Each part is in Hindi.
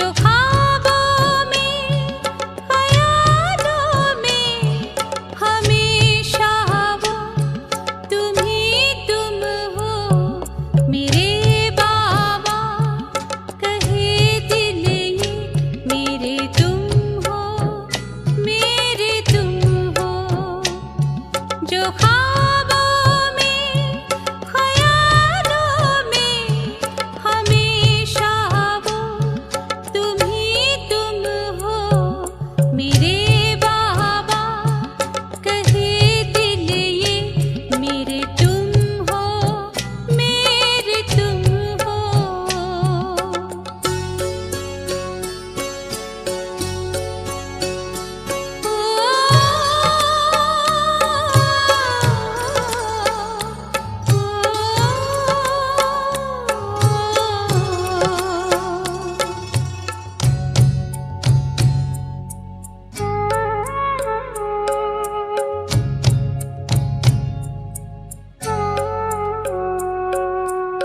जो ख्वाबों में ख्यालों में हमेशा वो तुम ही तुम हो मेरे बाबा, कहे दिल ये मेरे तुम हो, मेरे तुम हो। जो ख्वाबों में ख्यालों में हमेशा वो तुम ही तुम हो मेरे बाबा, कहे दिल ये मेरे तुम हो, मेरे तुम हो।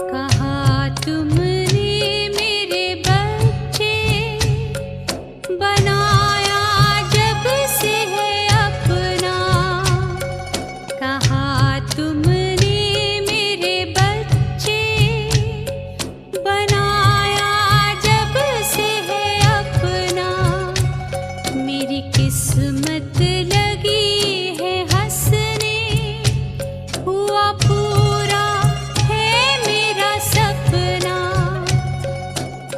कहा तुमने मेरे बच्चे, बनाया जब से है अपना। कहा तुमने मेरे बच्चे, बनाया जब से है अपना। मेरी किस्मत लगी है हंसने, हुआ पूरा है मेरा सपना।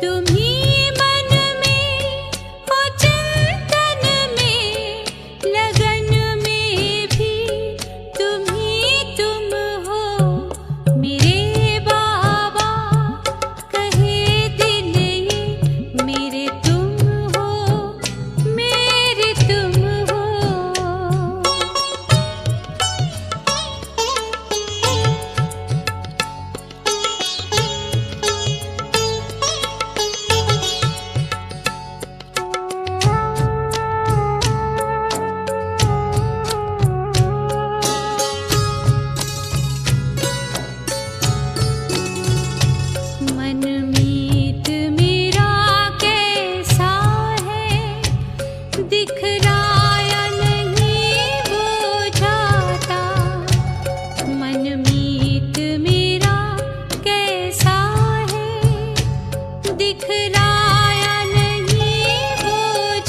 तुम ही मन में हो, चिंतन में, लगन में भी तुम ही तुम हो मेरे बाबा, कहे दिल ये मेरे तुम हो, मेरे तुम हो। मनमीत मेरा कैसा है, दिखलाया नहीं वो जाता। मनमीत मेरा कैसा है, दिखलाया नहीं वो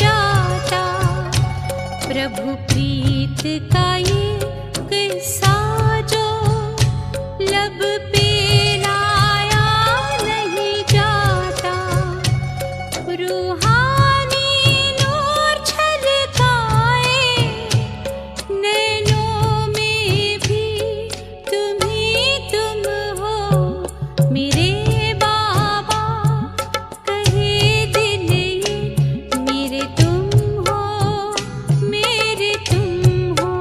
जाता। प्रभु प्रीत का ये किस्सा जो लब पे लाया नहीं जाता। रूहानी नूर छलकाए नैनों में भी तुम ही तुम हो मेरे बाबा, कहे दिल ये मेरे तुम हो, मेरे तुम हो।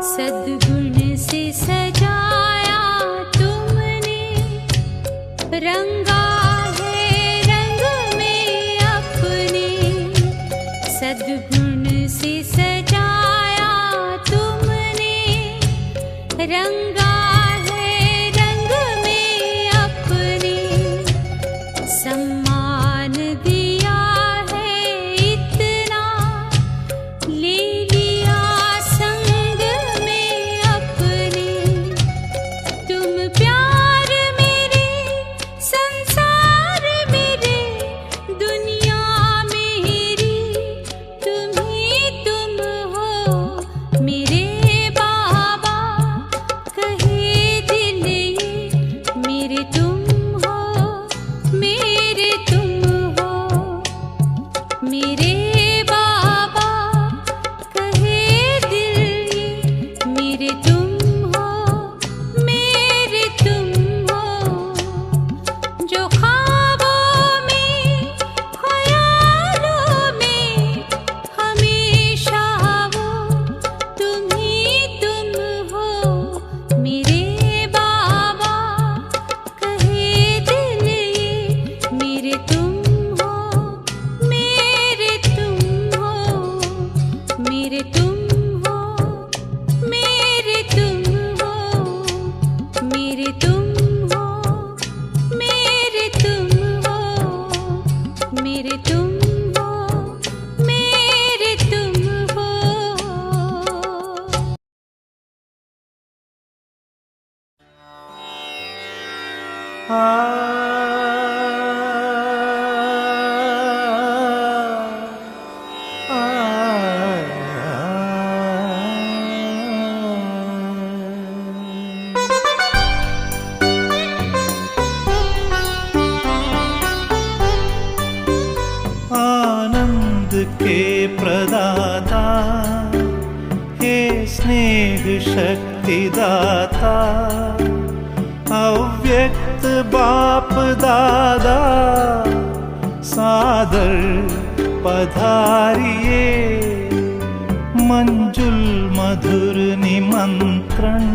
सद्गुण से सजाया तुमने, रंगा है रंग में अपने। सद्गुण से सजाया तुमने, रंगा है रंग में अपने। सम्मान दिया है इतना, ले लिया संग में अपने। तुम प्यार मेरे, संसार मेरे, दुनिया मेरी, तुम ही तुम हो मेरे बाबा, कहे के प्रदाता, हे स्नेह शक्ति दाता, अव्यक्त बाप दादा, सादर पधारिए, मंजुल मधुर निमंत्रण,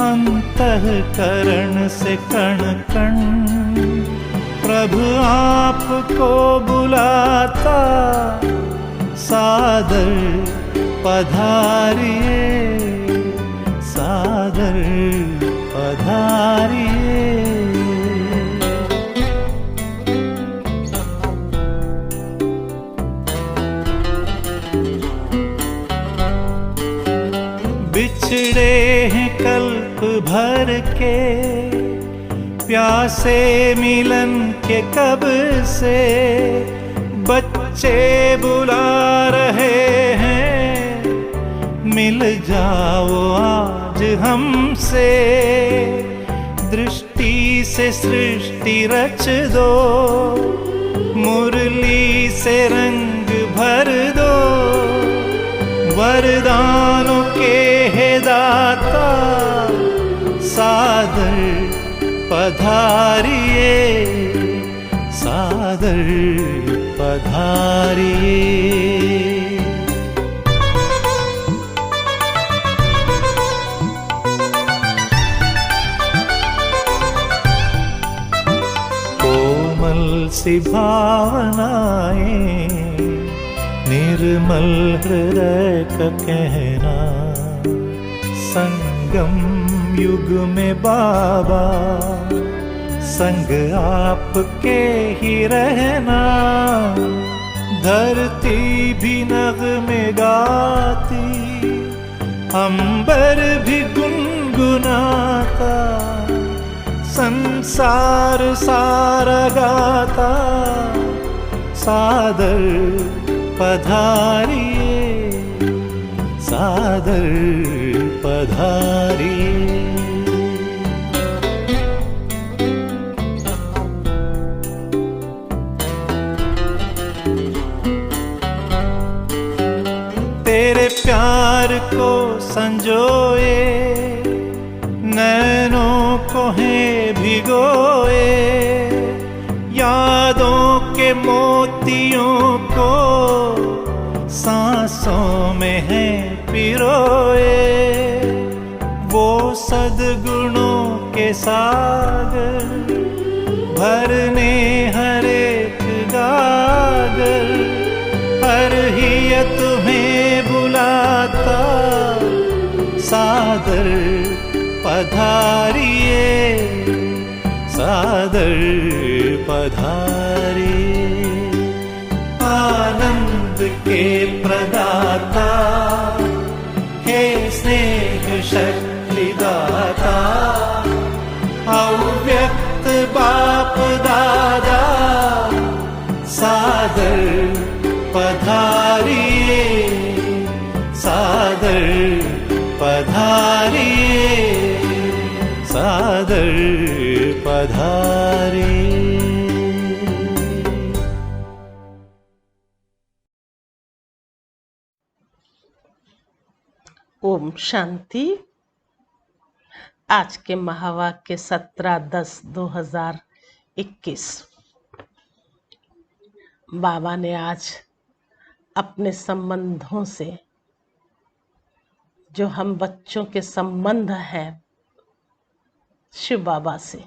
अंतःकरण से कण कण प्रभु आपको बुलाता, सादर पधारिए, सादर पधारिए। बिछड़े हैं कल्प भर के, प्यासे मिलन के कब से, बच्चे बुला रहे हैं, मिल जाओ आज हमसे, दृष्टि से सृष्टि रच दो, मुरली से रंग भर दो, वरदानों के हे दाता, सादर पधारिए, सादर पधारिए। कोमल सी भावनाएं, निर्मल हृदय का कहना, संगम युग में बाबा, संग आपके ही रहना, धरती भी नग़मे गाती, अंबर भी गुनगुनाता, संसार सारा गाता, सादर पधारिए, सादर पधारिए। तेरे प्यार को संजोए, नैनों को है भिगोए, यादों के मोतियों को सांसों में है पिरोए, वो सद्गुणों के सागर भरने हर एक गागर, हर हिय तुम्हें बुलाता, सादर पधारिए, सादर पधारिए। आनंद के प्रदाता, हे स्नेह शक्ति दाता, अव्यक्त बाप दादा, सादर पधारिए, सादर पधारिए, सादर पधारिए। ओम शांति। आज के महावाक्य 17/10/2021। बाबा ने आज अपने संबंधों से, जो हम बच्चों के संबंध हैं शिव बाबा से,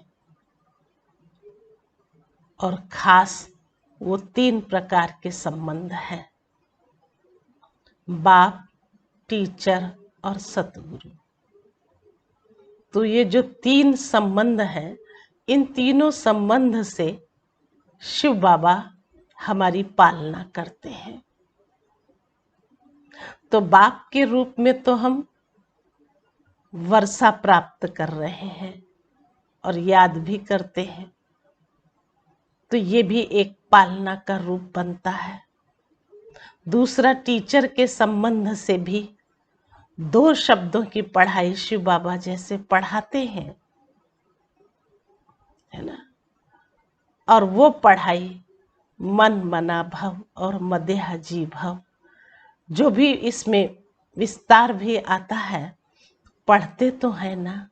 और खास वो 3 प्रकार के संबंध हैं, बाप, टीचर और सतगुरु। तो ये जो 3 संबंध हैं, इन तीनों संबंध से शिव बाबा हमारी पालना करते हैं। तो बाप के रूप में तो हम वर्षा प्राप्त कर रहे हैं और याद भी करते हैं, तो ये भी एक पालना का रूप बनता है। दूसरा, टीचर के संबंध से भी 2 शब्दों की पढ़ाई शिव बाबा जैसे पढ़ाते हैं, है ना। और वो पढ़ाई मन मना भव और मदेहाजी भव, जो भी इसमें विस्तार भी आता है, पढ़ते तो है ना।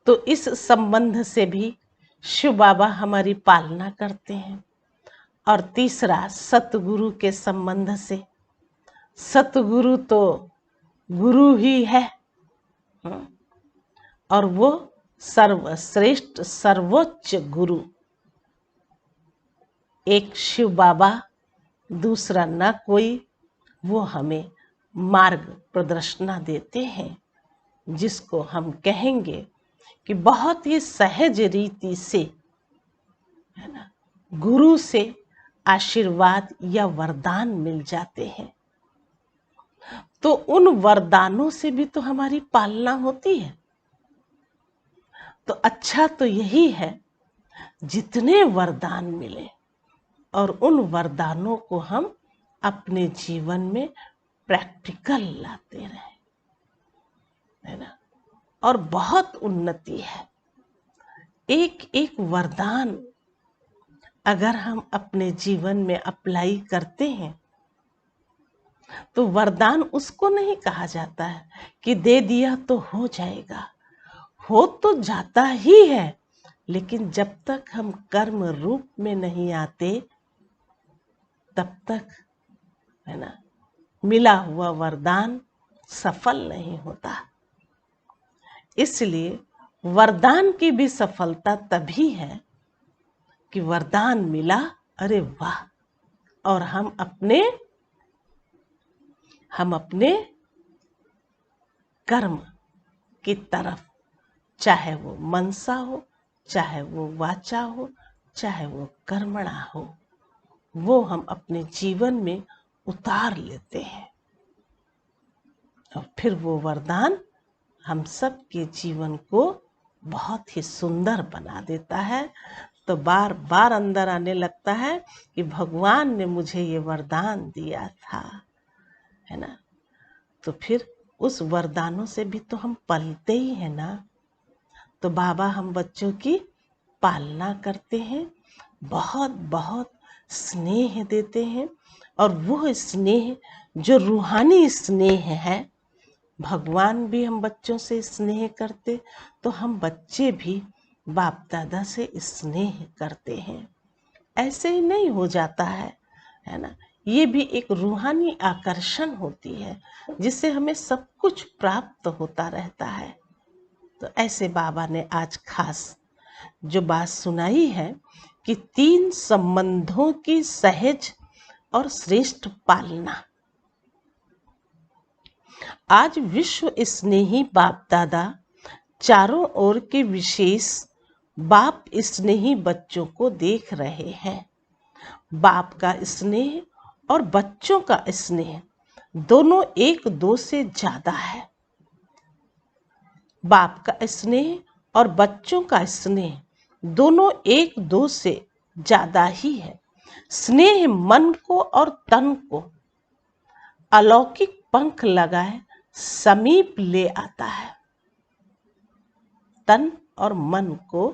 तो इस संबंध से भी शिव बाबा हमारी पालना करते हैं। और तीसरा, सतगुरु के संबंध से, सतगुरु तो गुरु ही है, और वो सर्वश्रेष्ठ सर्वोच्च गुरु एक शिव बाबा, दूसरा न कोई। वो हमें मार्ग प्रदर्शना देते हैं, जिसको हम कहेंगे कि बहुत ही सहज रीति से, है ना, गुरु से आशीर्वाद या वरदान मिल जाते हैं। तो उन वरदानों से भी तो हमारी पालना होती है। तो अच्छा तो यही है जितने वरदान मिले और उन वरदानों को हम अपने जीवन में प्रैक्टिकल लाते रहे, है ना। और बहुत उन्नति है। एक एक वरदान अगर हम अपने जीवन में अप्लाई करते हैं, तो वरदान उसको नहीं कहा जाता है कि दे दिया तो हो जाएगा। हो तो जाता ही है, लेकिन जब तक हम कर्म रूप में नहीं आते, तब तक, है ना, मिला हुआ वरदान सफल नहीं होता। इसलिए वरदान की भी सफलता तभी है कि वरदान मिला, अरे वाह, और हम अपने कर्म की तरफ, चाहे वो मनसा हो, चाहे वो वाचा हो, चाहे वो कर्मणा हो, वो हम अपने जीवन में उतार लेते हैं। और फिर वो वरदान हम सब के जीवन को बहुत ही सुंदर बना देता है। तो बार बार अंदर आने लगता है कि भगवान ने मुझे ये वरदान दिया था, है ना। तो फिर उस वरदानों से भी तो हम पलते ही हैं ना। तो बाबा हम बच्चों की पालना करते हैं, बहुत बहुत स्नेह देते हैं। और वो स्नेह जो रूहानी स्नेह है, भगवान भी हम बच्चों से स्नेह करते, तो हम बच्चे भी बाप दादा से स्नेह करते हैं। ऐसे ही नहीं हो जाता है ना। ये भी एक रूहानी आकर्षण होती है, जिससे हमें सब कुछ प्राप्त होता रहता है। तो ऐसे बाबा ने आज खास जो बात सुनाई है कि 3 संबंधों की सहज और श्रेष्ठ पालना। आज विश्व स्नेही बाप दादा चारों ओर के विशेष बाप स्नेही बच्चों को देख रहे हैं। बाप का स्नेह और बच्चों का स्नेह दोनों एक दो से ज्यादा है। बाप का स्नेह और बच्चों का स्नेह दोनों एक दो से ज्यादा ही है। स्नेह मन को और तन को अलौकिक पंख लगाए समीप ले आता है। तन और मन को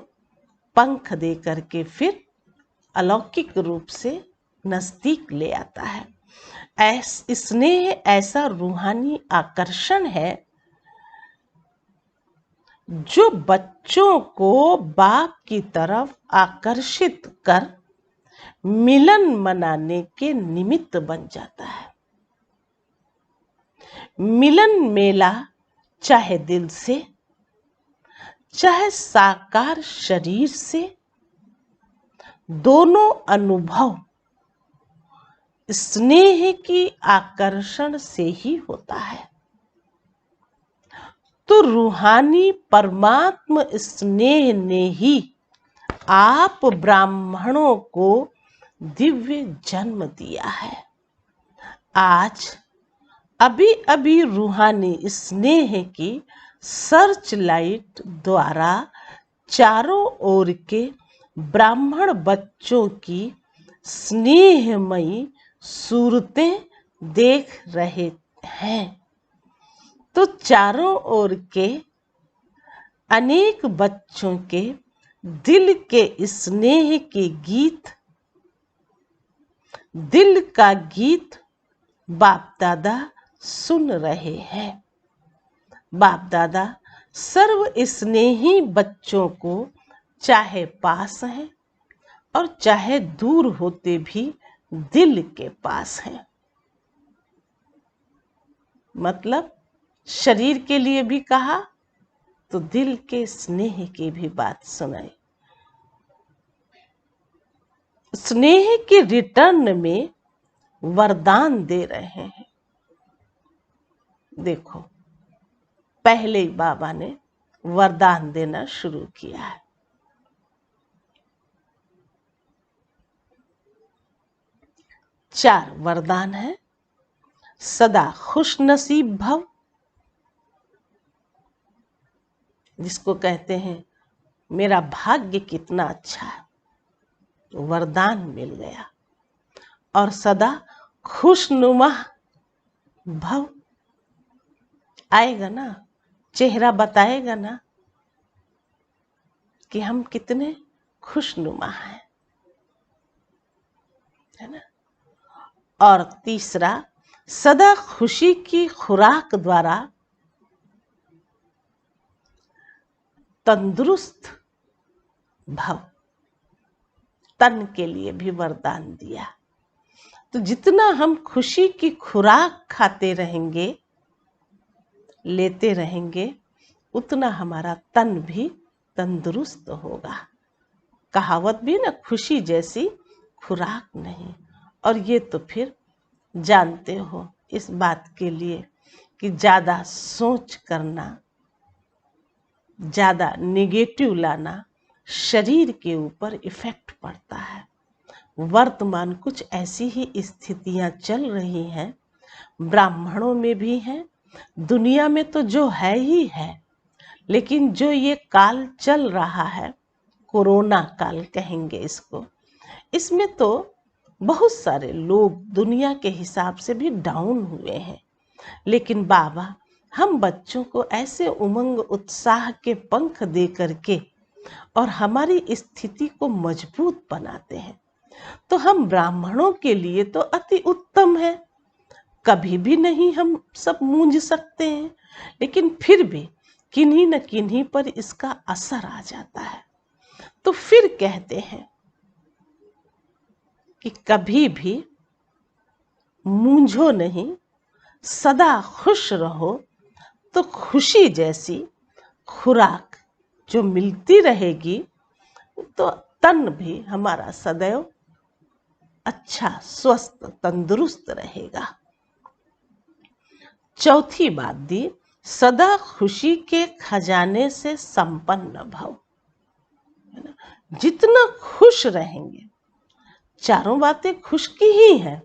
पंख दे करके फिर अलौकिक रूप से नजदीक ले आता है। स्नेह ऐसा रूहानी आकर्षण है जो बच्चों को बाप की तरफ आकर्षित कर मिलन मनाने के निमित्त बन जाता है। मिलन मेला चाहे दिल से, चाहे साकार शरीर से, दोनों अनुभव स्नेह की आकर्षण से ही होता है। तो रूहानी परमात्म स्नेह ने ही आप ब्राह्मणों को दिव्य जन्म दिया है। आज अभी अभी रूहानी स्नेह की सर्च लाइट द्वारा चारों ओर के ब्राह्मण बच्चों की स्नेहमयी सूरतें देख रहे हैं। तो चारों ओर के अनेक बच्चों के दिल के स्नेह के गीत दिल का गीत बाप दादा सुन रहे हैं। बाप दादा सर्व स्नेही बच्चों को चाहे पास हैं और चाहे दूर होते भी दिल के पास हैं। मतलब शरीर के लिए भी कहा तो दिल के स्नेह की भी बात सुनाई। स्नेह के रिटर्न में वरदान दे रहे हैं। देखो, पहले ही बाबा ने वरदान देना शुरू किया है। चार वरदान है। सदा खुश नसीब भव, जिसको कहते हैं मेरा भाग्य कितना अच्छा है, तो वरदान मिल गया। और सदा खुशनुमा भव, आएगा ना, चेहरा बताएगा ना कि हम कितने खुशनुमा हैं, है ना। और तीसरा, सदा खुशी की खुराक द्वारा तंदुरुस्त भव, तन के लिए भी वरदान दिया। तो जितना हम खुशी की खुराक खाते रहेंगे, लेते रहेंगे, उतना हमारा तन भी तंदुरुस्त होगा। कहावत भी ना, खुशी जैसी खुराक नहीं। और ये तो फिर जानते हो इस बात के लिए कि ज़्यादा सोच करना, ज़्यादा निगेटिव लाना शरीर के ऊपर इफेक्ट पड़ता है। वर्तमान कुछ ऐसी ही स्थितियां चल रही हैं, ब्राह्मणों में भी हैं, दुनिया में तो जो है ही है, लेकिन जो ये काल चल रहा है, कोरोना काल कहेंगे इसको, इसमें तो बहुत सारे लोग दुनिया के हिसाब से भी डाउन हुए हैं। लेकिन बाबा हम बच्चों को ऐसे उमंग उत्साह के पंख दे करके और हमारी स्थिति को मजबूत बनाते हैं। तो हम ब्राह्मणों के लिए तो अति उत्तम है, कभी भी नहीं हम सब मूंझ सकते हैं, लेकिन फिर भी किन्हीं न किन्हीं पर इसका असर आ जाता है। तो फिर कहते हैं कि कभी भी मूंझो नहीं, सदा खुश रहो, तो खुशी जैसी खुराक जो मिलती रहेगी तो तन भी हमारा सदैव अच्छा, स्वस्थ, तंदुरुस्त रहेगा। चौथी बात दी, सदा खुशी के खजाने से संपन्न भव। जितना खुश रहेंगे, चारों बातें खुश की ही हैं,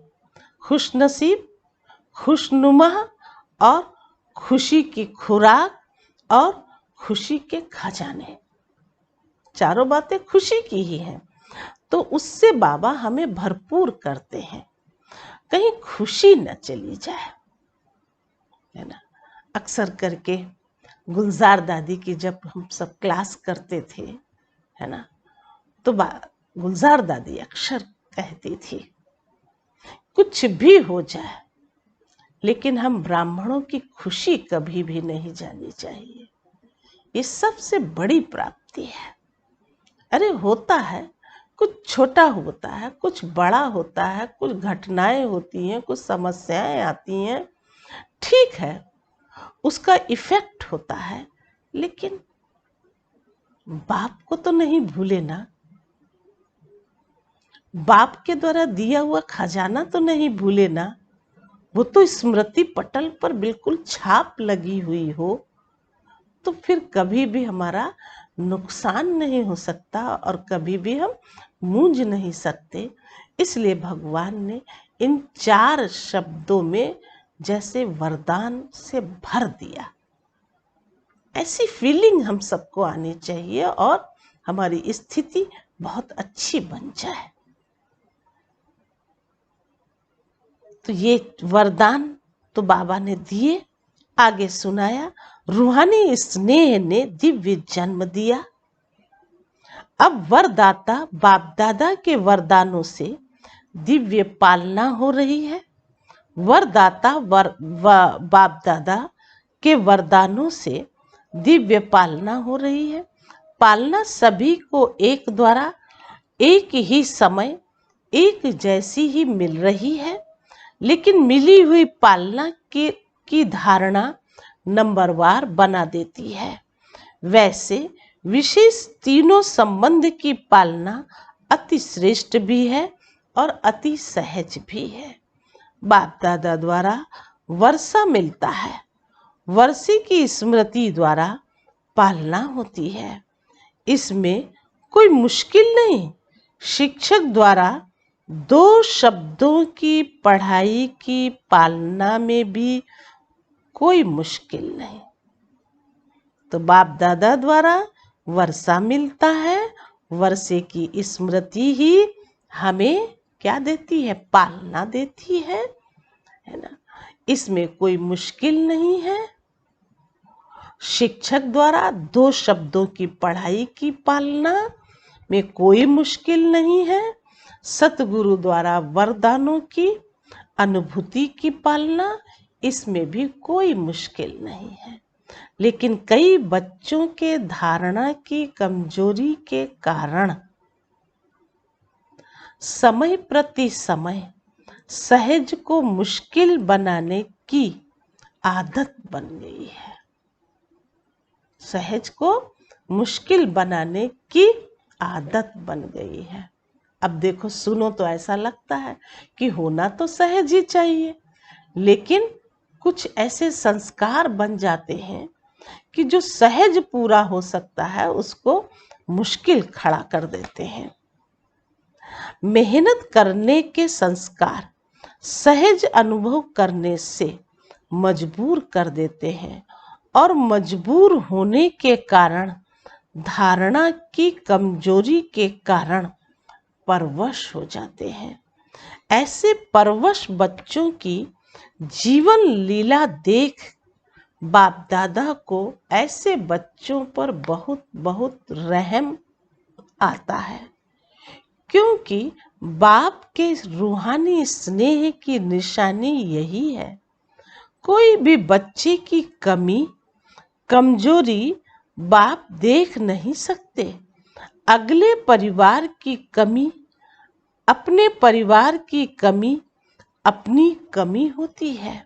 खुश नसीब, खुशनुमा और खुशी की खुराक और खुशी के खजाने, चारों बातें खुशी की ही हैं। तो उससे बाबा हमें भरपूर करते हैं, कहीं खुशी न चली जाए, है ना। अक्सर करके गुलजार दादी की जब हम सब क्लास करते थे, है ना, तो गुलजार दादी अक्सर कहती थी, कुछ भी हो जाए लेकिन हम ब्राह्मणों की खुशी कभी भी नहीं जानी चाहिए, ये सबसे बड़ी प्राप्ति है। अरे होता है, कुछ छोटा होता है, कुछ बड़ा होता है, कुछ घटनाएं होती हैं, कुछ समस्याएं आती हैं, ठीक है, उसका इफेक्ट होता है, लेकिन बाप को तो नहीं भूले ना, बाप के द्वारा दिया हुआ खजाना तो नहीं भूले ना, वो तो स्मृति पटल पर बिल्कुल छाप लगी हुई हो, तो फिर कभी भी हमारा नुकसान नहीं हो सकता और कभी भी हम मूंझ नहीं सकते। इसलिए भगवान ने इन 4 शब्दों में जैसे वरदान से भर दिया। ऐसी फीलिंग हम सबको आनी चाहिए और हमारी स्थिति बहुत अच्छी बन जाए। तो ये वरदान तो बाबा ने दिए, आगे सुनाया, रूहानी स्नेह ने दिव्य जन्म दिया। अब वरदाता बाप दादा के वरदानों से दिव्य पालना हो रही है। वरदाता बाप दादा के वरदानों से दिव्य पालना हो रही है। पालना सभी को एक द्वारा एक ही समय एक जैसी ही मिल रही है, लेकिन मिली हुई पालना की धारणा नंबरवार बना देती है। वैसे विशेष तीनों संबंध की पालना अति श्रेष्ठ भी है और अति सहज भी है। बाप दादा द्वारा वर्षा मिलता है, वर्षे की स्मृति द्वारा पालना होती है। इसमें कोई मुश्किल नहीं। शिक्षक द्वारा 2 शब्दों की पढ़ाई की पालना में भी कोई मुश्किल नहीं। तो बाप दादा द्वारा वर्षा मिलता है, वर्षे की स्मृति ही हमें क्या देती है? पालना देती है ना। इसमें कोई मुश्किल नहीं है। शिक्षक द्वारा 2 शब्दों की पढ़ाई की पालना में कोई मुश्किल नहीं है। सतगुरु द्वारा वरदानों की अनुभूति की पालना, इसमें भी कोई मुश्किल नहीं है। लेकिन कई बच्चों के धारणा की कमजोरी के कारण समय प्रति समय सहज को मुश्किल बनाने की आदत बन गई है। सहज को मुश्किल बनाने की आदत बन गई है। अब देखो, सुनो तो ऐसा लगता है कि होना तो सहज ही चाहिए, लेकिन कुछ ऐसे संस्कार बन जाते हैं कि जो सहज पूरा हो सकता है उसको मुश्किल खड़ा कर देते हैं। मेहनत करने के संस्कार सहज अनुभव करने से मजबूर कर देते हैं और मजबूर होने के कारण धारणा की कमजोरी के कारण परवश हो जाते हैं। ऐसे परवश बच्चों की जीवन लीला देख बाप दादा को ऐसे बच्चों पर बहुत बहुत रहम आता है, क्योंकि बाप के रूहानी स्नेह की निशानी यही है। कोई भी बच्चे की कमी कमजोरी बाप देख नहीं सकते। अगले परिवार की कमी, अपने परिवार की कमी अपनी कमी होती है।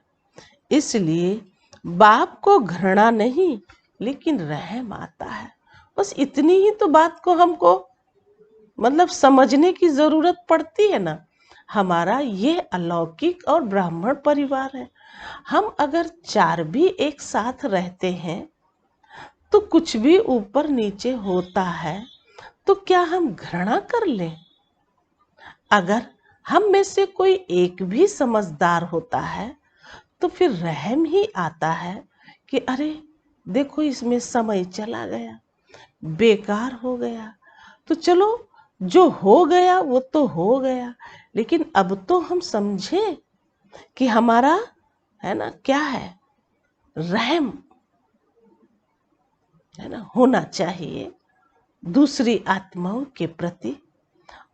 इसलिए बाप को घृणा नहीं, लेकिन रहम आता है। बस इतनी ही तो बात को हमको समझने की जरूरत पड़ती है ना। हमारा ये अलौकिक और ब्राह्मण परिवार है। हम अगर 4 भी एक साथ रहते हैं तो कुछ भी ऊपर नीचे होता है तो क्या हम घृणा कर लें? अगर हम में से कोई एक भी समझदार होता है तो फिर रहम ही आता है कि अरे देखो, इसमें समय चला गया, बेकार हो गया। तो चलो, जो हो गया वो तो हो गया, लेकिन अब तो हम समझें कि हमारा है ना क्या है, रहम है ना होना चाहिए दूसरी आत्माओं के प्रति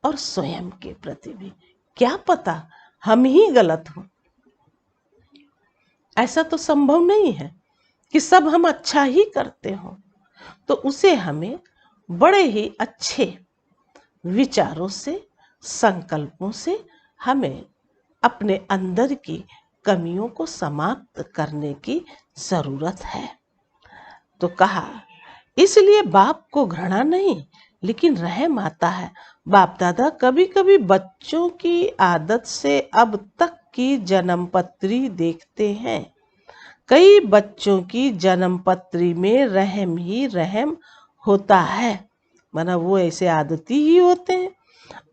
और स्वयं के प्रति भी। क्या पता हम ही गलत हो। ऐसा तो संभव नहीं है कि सब हम अच्छा ही करते हो। तो उसे हमें बड़े ही अच्छे विचारों से, संकल्पों से हमें अपने अंदर की कमियों को समाप्त करने की जरूरत है। तो कहा, इसलिए बाप को घृणा नहीं, लेकिन रहम आता है। बाप दादा कभी कभी बच्चों की आदत से अब तक की जन्मपत्री देखते हैं। कई बच्चों की जन्मपत्री में रहम ही रहम होता है, वो ऐसे आदती ही होते हैं।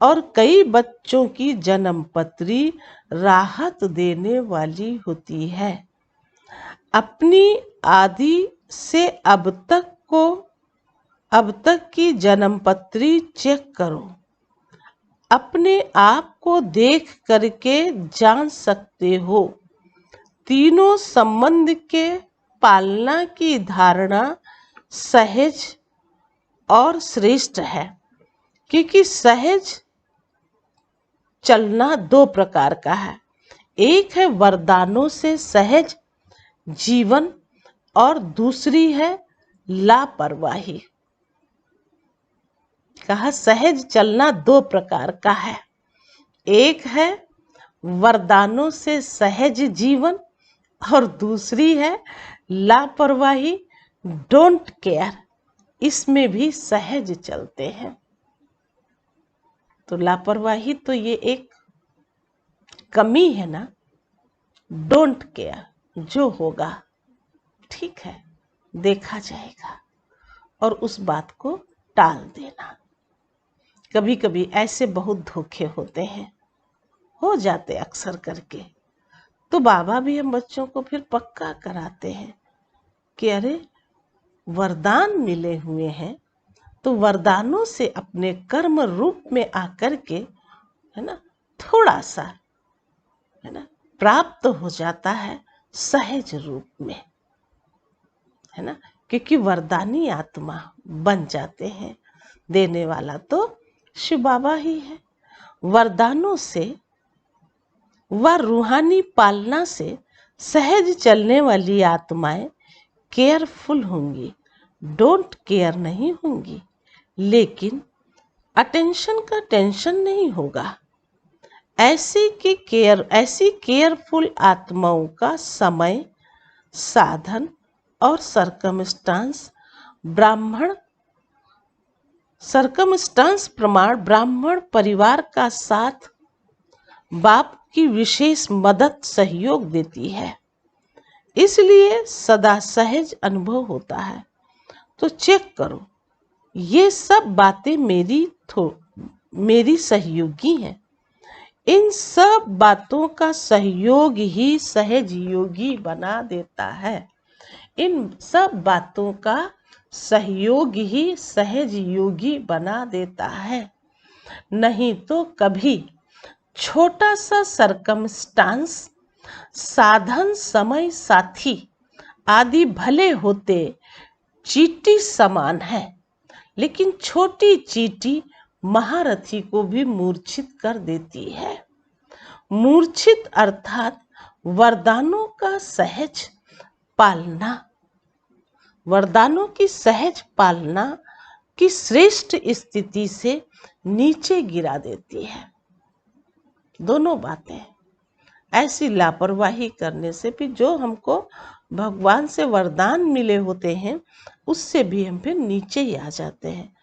और कई बच्चों की जन्मपत्री राहत देने वाली होती है। अपनी आदि से अब तक की जन्मपत्री चेक करो। अपने आप को देख करके जान सकते हो। तीनों संबंध के पालना की धारणा सहज और श्रेष्ठ है, क्योंकि सहज चलना दो प्रकार का है। एक है वरदानों से सहज जीवन और दूसरी है लापरवाही। कहा सहज चलना दो प्रकार का है। एक है वरदानों से सहज जीवन और दूसरी है लापरवाही, डोंट केयर, इसमें भी सहज चलते हैं। तो लापरवाही तो ये एक कमी है ना। डोंट केयर, जो होगा ठीक है, देखा जाएगा, और उस बात को टाल देना। कभी कभी ऐसे बहुत धोखे होते हैं, हो जाते अक्सर करके, तो बाबा भी हम बच्चों को फिर पक्का कराते हैं कि अरे वरदान मिले हुए हैं तो वरदानों से अपने कर्म रूप में आकर के, है ना, थोड़ा सा, है ना, प्राप्त हो जाता है सहज रूप में, है ना, क्योंकि वरदानी आत्मा बन जाते हैं। देने वाला तो शिव बाबा ही है। वरदानों से व रूहानी पालना से सहज चलने वाली आत्माएं केयरफुल होंगी, डोंट केयर नहीं होंगी, लेकिन अटेंशन का टेंशन नहीं होगा। ऐसी केयरफुल आत्माओं का समय, साधन और सरकमस्टांस प्रमाण ब्राह्मण परिवार का साथ, बाप की विशेष मदद सहयोग देती है, इसलिए सदा सहज अनुभव होता है। तो चेक करो, ये सब बातें मेरी सहयोगी हैं। इन सब बातों का सहयोग ही सहज योगी बना देता है। इन सब बातों का सहयोग ही सहज योगी बना देता है। नहीं तो कभी छोटा सा सरकमस्टांस, साधन, समय, साथी आदि भले होते चींटी समान है, लेकिन छोटी चींटी महारथी को भी मूर्छित कर देती है। मूर्छित अर्थात वरदानों का सहज पालना, वरदानों की सहज पालना की श्रेष्ठ स्थिति से नीचे गिरा देती है। दोनों बातें, ऐसी लापरवाही करने से भी जो हमको भगवान से वरदान मिले होते हैं उससे भी हम फिर नीचे ही आ जाते हैं।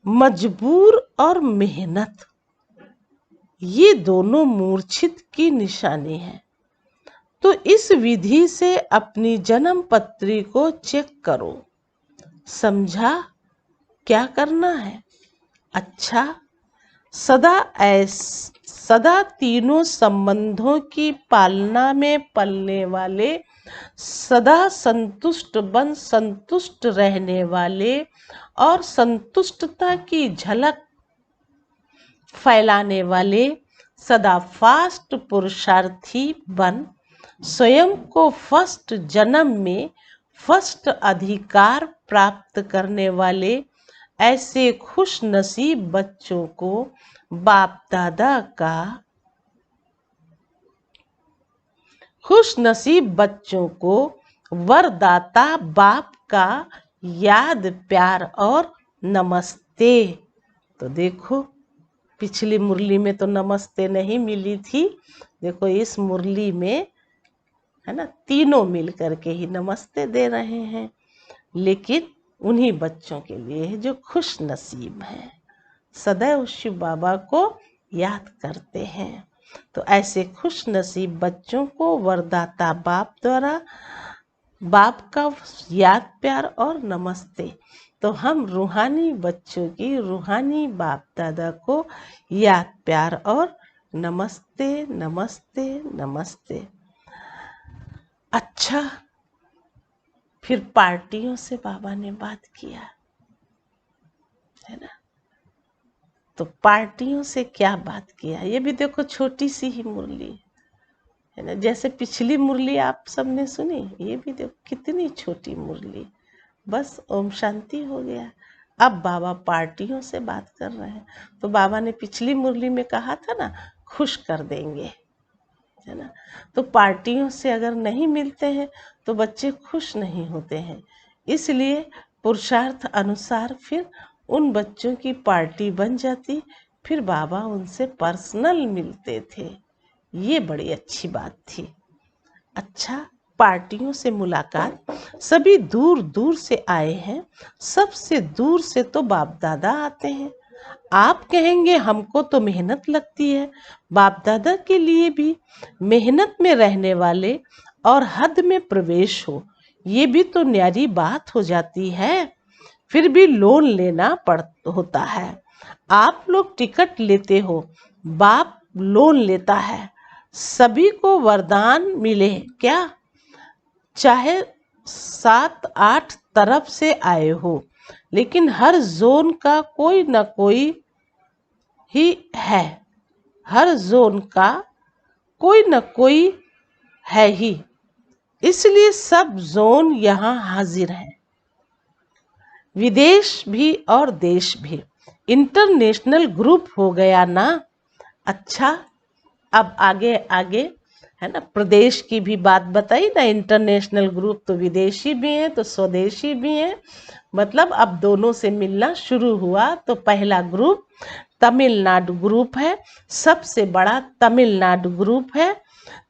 मजबूर और मेहनत, ये दोनों मूर्छित की निशानी है। तो इस विधि से अपनी जन्म पत्री को चेक करो। समझा क्या करना है? अच्छा, सदा तीनों संबंधों की पालना में पलने वाले, सदा संतुष्ट रहने वाले और संतुष्टता की झलक फैलाने वाले, सदा फास्ट पुरुषार्थी बन स्वयं को फर्स्ट जन्म में फर्स्ट अधिकार प्राप्त करने वाले ऐसे खुश नसीब बच्चों को बाप दादा का, खुश नसीब बच्चों को वरदाता बाप का याद, प्यार और नमस्ते। तो देखो, पिछली मुरली में तो नमस्ते नहीं मिली थी, देखो इस मुरली में, है ना, तीनों मिल करके ही नमस्ते दे रहे हैं, लेकिन उन्हीं बच्चों के लिए जो खुश नसीब हैं, सदैव शिव बाबा को याद करते हैं। तो ऐसे खुश नसीब बच्चों को वरदाता बाप द्वारा, बाप का याद, प्यार और नमस्ते। तो हम रूहानी बच्चों की, रूहानी बाप दादा को याद, प्यार और नमस्ते नमस्ते नमस्ते। अच्छा, फिर पार्टियों से बाबा ने बात किया, है ना। तो पार्टियों से क्या बात किया, ये भी देखो छोटी सी ही मुरली है ना। जैसे पिछली मुरली आप सबने सुनी, ये भी देखो कितनी छोटी मुरली, बस ओम शांति हो गया। अब बाबा पार्टियों से बात कर रहे हैं। तो बाबा ने पिछली मुरली में कहा था ना, खुश कर देंगे, है ना। तो पार्टियों से अगर नहीं मिलते हैं तो बच्चे खुश नहीं होते हैं, इसलिए पुरुषार्थ अनुसार फिर उन बच्चों की पार्टी बन जाती, फिर बाबा उनसे पर्सनल मिलते थे। ये बड़ी अच्छी बात थी। अच्छा, पार्टियों से मुलाकात, सभी दूर दूर से आए हैं, सबसे दूर से तो बाप दादा आते हैं। आप कहेंगे हमको तो मेहनत लगती है, बाप दादा के लिए भी मेहनत में रहने वाले और हद में प्रवेश हो, ये भी तो न्यारी बात हो जाती है। फिर भी लोन लेना होता है। आप लोग टिकट लेते हो, बाप लोन लेता है। सभी को वरदान मिले क्या? चाहे 7-8 तरफ से आए हो, लेकिन हर जोन का कोई न कोई ही है, हर जोन का कोई न कोई है ही, इसलिए सब जोन यहाँ हाजिर हैं। विदेश भी और देश भी, इंटरनेशनल ग्रुप हो गया ना। अच्छा, अब आगे आगे है ना, प्रदेश की भी बात बताई ना। इंटरनेशनल ग्रुप तो विदेशी भी हैं तो स्वदेशी भी हैं, मतलब अब दोनों से मिलना शुरू हुआ। तो पहला ग्रुप तमिलनाडु ग्रुप है, सबसे बड़ा तमिलनाडु ग्रुप है।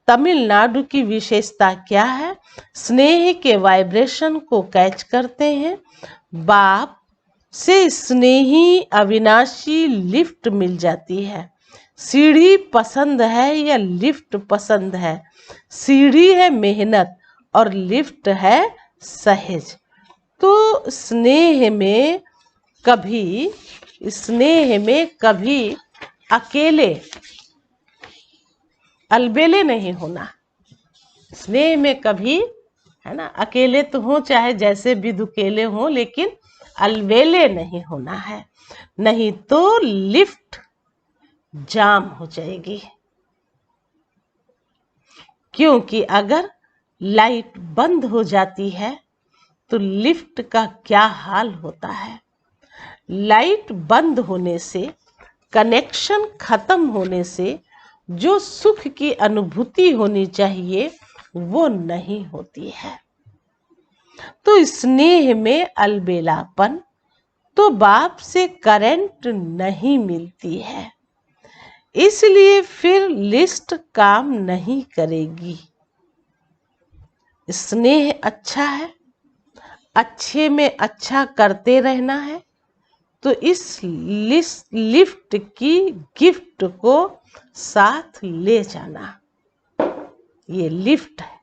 तमिलनाडु की विशेषता क्या है? स्नेह के वाइब्रेशन को कैच करते हैं। बाप से स्नेही अविनाशी लिफ्ट मिल जाती है। सीढ़ी पसंद है या लिफ्ट पसंद है? सीढ़ी है मेहनत और लिफ्ट है सहज। तो स्नेह में कभी अकेले अलबेले नहीं होना। स्नेह में कभी, है ना, अकेले तो हो चाहे जैसे भी दुकेले हो, लेकिन अलबेले नहीं होना है, नहीं तो लिफ्ट जाम हो जाएगी। क्योंकि अगर लाइट बंद हो जाती है तो लिफ्ट का क्या हाल होता है। लाइट बंद होने से, कनेक्शन खत्म होने से जो सुख की अनुभूति होनी चाहिए वो नहीं होती है। तो स्नेह में अलबेलापन, तो बाप से करंट नहीं मिलती है, इसलिए फिर लिस्ट काम नहीं करेगी। स्नेह अच्छा है, अच्छे में अच्छा करते रहना है, तो इस लिफ्ट की गिफ्ट को साथ ले जाना। ये लिफ्ट है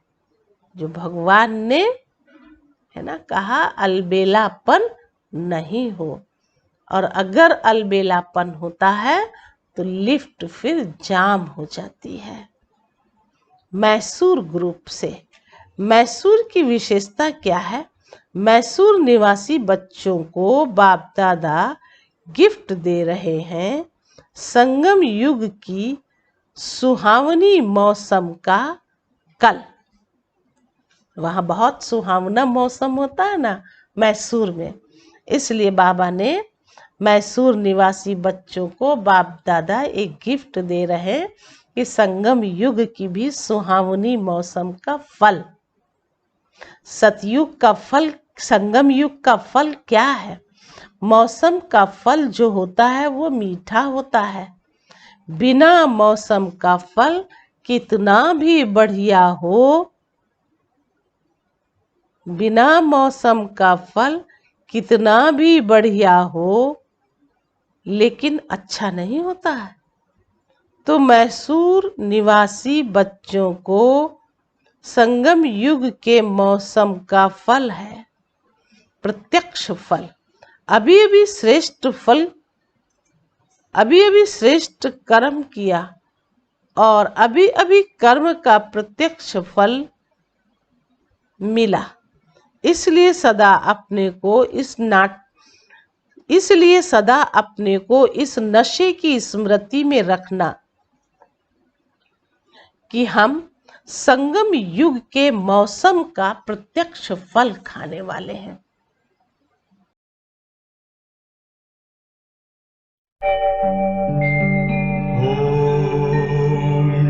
जो भगवान ने, है ना, कहा अलबेलापन नहीं हो। और अगर अलबेलापन होता है तो लिफ्ट फिर जाम हो जाती है। मैसूर ग्रुप से, मैसूर की विशेषता क्या है? मैसूर निवासी बच्चों को बाप दादा गिफ्ट दे रहे हैं संगम युग की सुहावनी मौसम का कल। वहाँ बहुत सुहावना मौसम होता है ना मैसूर में, इसलिए बाबा ने मैसूर निवासी बच्चों को बाप दादा एक गिफ्ट दे रहे हैं कि संगम युग की भी सुहावनी मौसम का फल, सतयुग का फल, संगम युग का फल क्या है? मौसम का फल जो होता है वो मीठा होता है। बिना मौसम का फल कितना भी बढ़िया हो, बिना मौसम का फल कितना भी बढ़िया हो, लेकिन अच्छा नहीं होता है। तो मैसूर निवासी बच्चों को संगम युग के मौसम का फल है प्रत्यक्ष फल। अभी अभी श्रेष्ठ फल, अभी अभी श्रेष्ठ कर्म किया और अभी अभी कर्म का प्रत्यक्ष फल मिला, इसलिए सदा अपने को इस नशे की स्मृति में रखना कि हम संगम युग के मौसम का प्रत्यक्ष फल खाने वाले हैं। ओम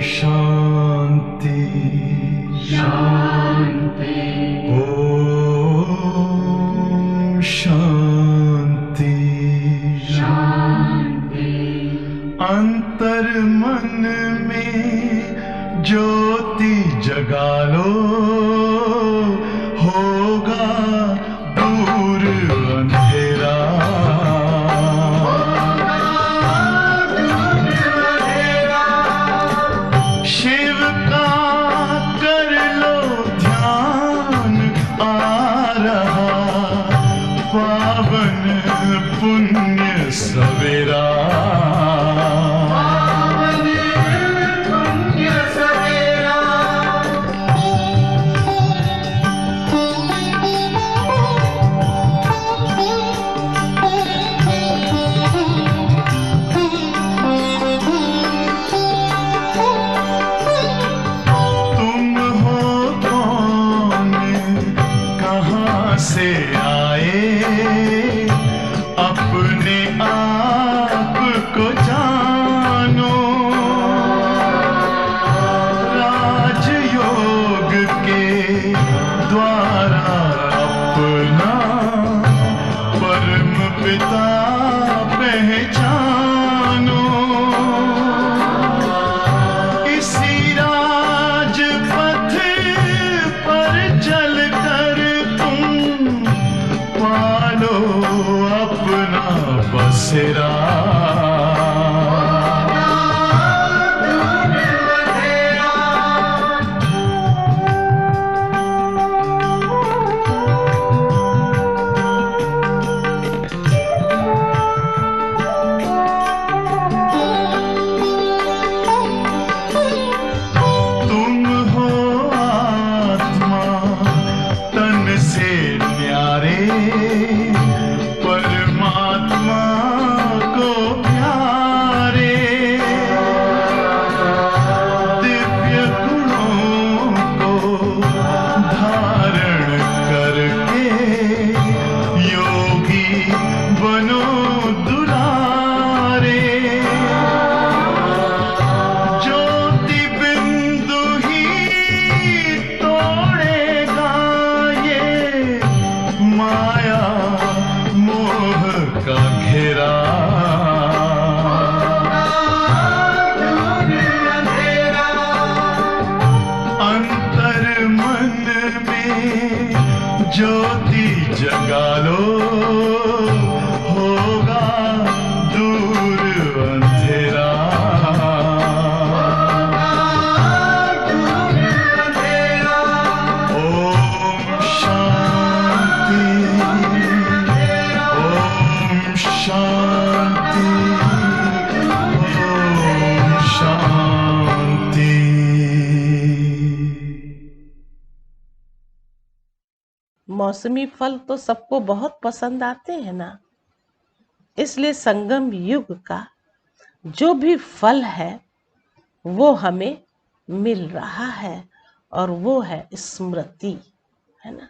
शांति शांति ओम शांति शांति अंतर मन में ज्योति जगा लो होगा दूर अंधेरा शिव का कर लो ध्यान आ रहा पावन पुण्य सवेरा से आए अपने आप को जानो राजयोग के द्वारा अपना परम पिता पहचानो इसी राजपथ पर चलकर पालो अपना बसेरा तुम हो आत्मा तन से न्यारे परमात्मा को प्यारे दिव्य गुणों को धारण करके योगी बनो दुलारे ज्योति बिंदु ही तोड़ेगा ये माया मोह का घेरा अंतर मन में ज्योति जगा लो होगा दूर अंधेरा ओम शांति ओम शांति ओम शांति। मौसमी फल तो सबको बहुत पसंद आते हैं ना, इसलिए संगम युग का जो भी फल है वो हमें मिल रहा है और वो है स्मृति, है ना।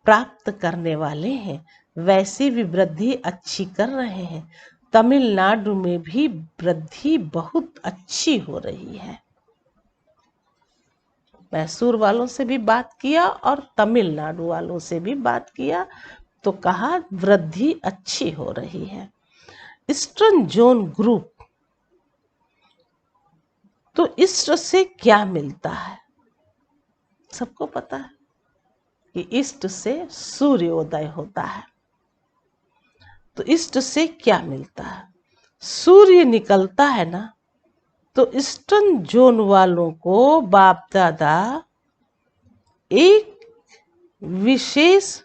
प्राप्त करने वाले हैं, वैसी भी वृद्धि अच्छी कर रहे हैं। तमिलनाडु में भी वृद्धि बहुत अच्छी हो रही है। मैसूर वालों से भी बात किया और तमिलनाडु वालों से भी बात किया तो कहा वृद्धि अच्छी हो रही है। ईस्टर्न जोन ग्रुप, तो ईस्ट से क्या मिलता है? सबको पता है कि ईस्ट से सूर्योदय होता है। तो ईस्ट से क्या मिलता है? सूर्य निकलता है ना, तो ईस्टर्न जोन वालों को बाप दादा एक विशेष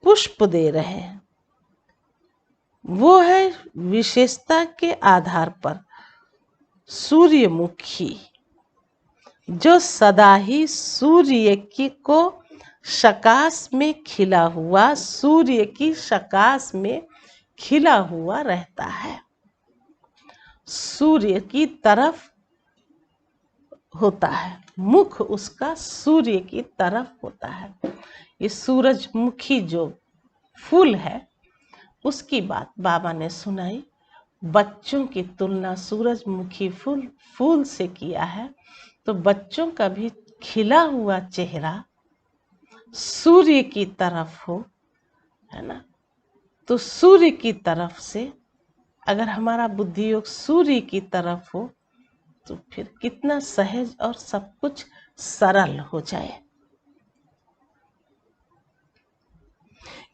पुष्प दे रहे हैं। वो है विशेषता के आधार पर सूर्यमुखी, जो सदा ही सूर्य की को सकाश में खिला हुआ, सूर्य की सकाश में खिला हुआ रहता है, सूर्य की तरफ होता है, मुख उसका सूर्य की तरफ होता है। ये सूरजमुखी जो फूल है उसकी बात बाबा ने सुनाई। बच्चों की तुलना सूरजमुखी फूल से किया है, तो बच्चों का भी खिला हुआ चेहरा सूर्य की तरफ हो, है ना, तो सूर्य की तरफ से अगर हमारा बुद्धि योग सूर्य की तरफ हो तो फिर कितना सहज और सब कुछ सरल हो जाए।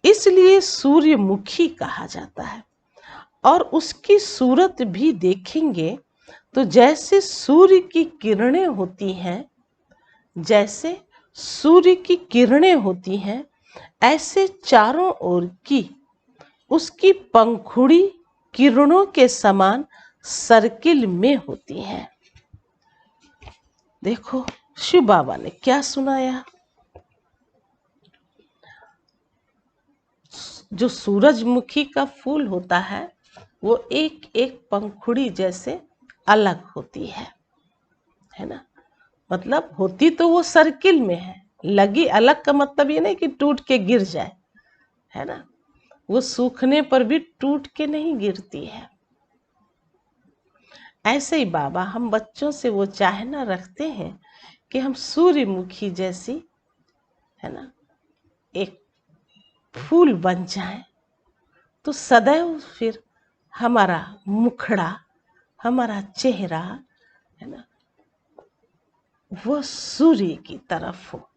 इसलिए सूर्यमुखी कहा जाता है। और उसकी सूरत भी देखेंगे तो जैसे सूर्य की किरणें होती हैं, जैसे सूर्य की किरणें होती हैं, ऐसे चारों ओर की उसकी पंखुड़ी किरणों के समान सर्किल में होती हैं। देखो शिव बाबा ने क्या सुनाया। जो सूरजमुखी का फूल होता है वो एक एक पंखुड़ी जैसे अलग होती है ना, मतलब होती तो वो सर्किल में है, लगी अलग का मतलब ये नहीं कि टूट के गिर जाए, है ना, वो सूखने पर भी टूट के नहीं गिरती है। ऐसे ही बाबा हम बच्चों से वो चाहना रखते हैं कि हम सूर्यमुखी जैसी, है ना, एक फूल बन जाए, तो सदैव फिर हमारा मुखड़ा, हमारा चेहरा, है ना, वो सूर्य की तरफ हो।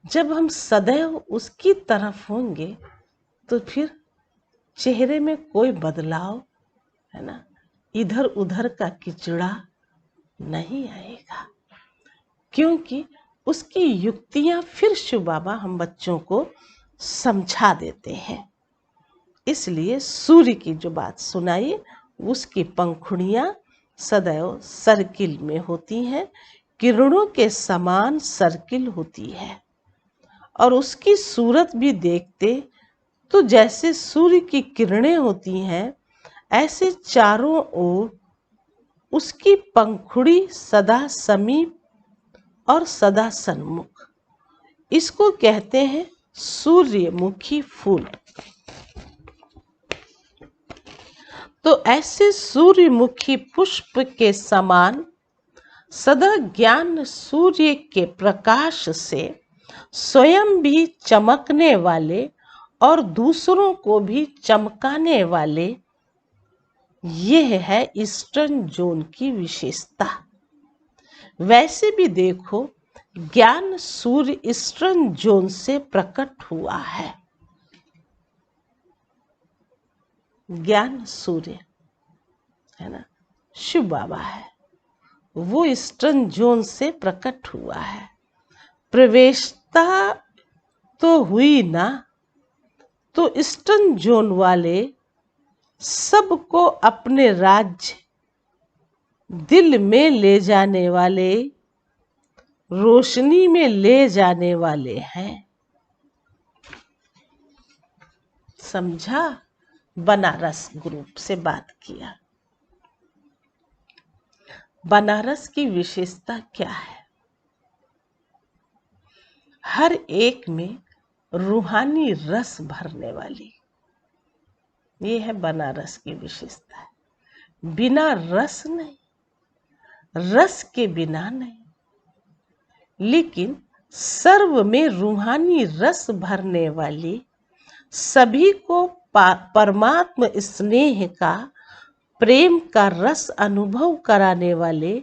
जब हम सदैव उसकी तरफ होंगे तो फिर चेहरे में कोई बदलाव, है ना, इधर उधर का किचड़ा नहीं आएगा, क्योंकि उसकी युक्तियां फिर शिव बाबा हम बच्चों को समझा देते हैं। इसलिए सूर्य की जो बात सुनाई, उसकी पंखुड़ियां सदैव सर्किल में होती हैं, किरणों के समान सर्किल होती है। और उसकी सूरत भी देखते तो जैसे सूर्य की किरणें होती हैं, ऐसे चारों ओर उसकी पंखुड़ी सदा समीप और सदा सन्मुख। इसको कहते हैं सूर्यमुखी फूल। तो ऐसे सूर्यमुखी पुष्प के समान सदा ज्ञान सूर्य के प्रकाश से स्वयं भी चमकने वाले और दूसरों को भी चमकाने वाले, यह है ईस्टर्न जोन की विशेषता। वैसे भी देखो, ज्ञान सूर्य ईस्टर्न जोन से प्रकट हुआ है। ज्ञान सूर्य, है ना, शिव बाबा है, वो ईस्टर्न जोन से प्रकट हुआ है। प्रवेशता तो हुई ना, तो ईस्टर्न जोन वाले सबको अपने राज्य दिल में ले जाने वाले, रोशनी में ले जाने वाले हैं। समझा? बनारस ग्रुप से बात किया। बनारस की विशेषता क्या है? हर एक में रूहानी रस भरने वाली, ये है बनारस की विशेषता। बिना रस नहीं, रस के बिना नहीं, लेकिन सर्व में रूहानी रस भरने वाली, सभी को परमात्म स्नेह का, प्रेम का रस अनुभव कराने वाले।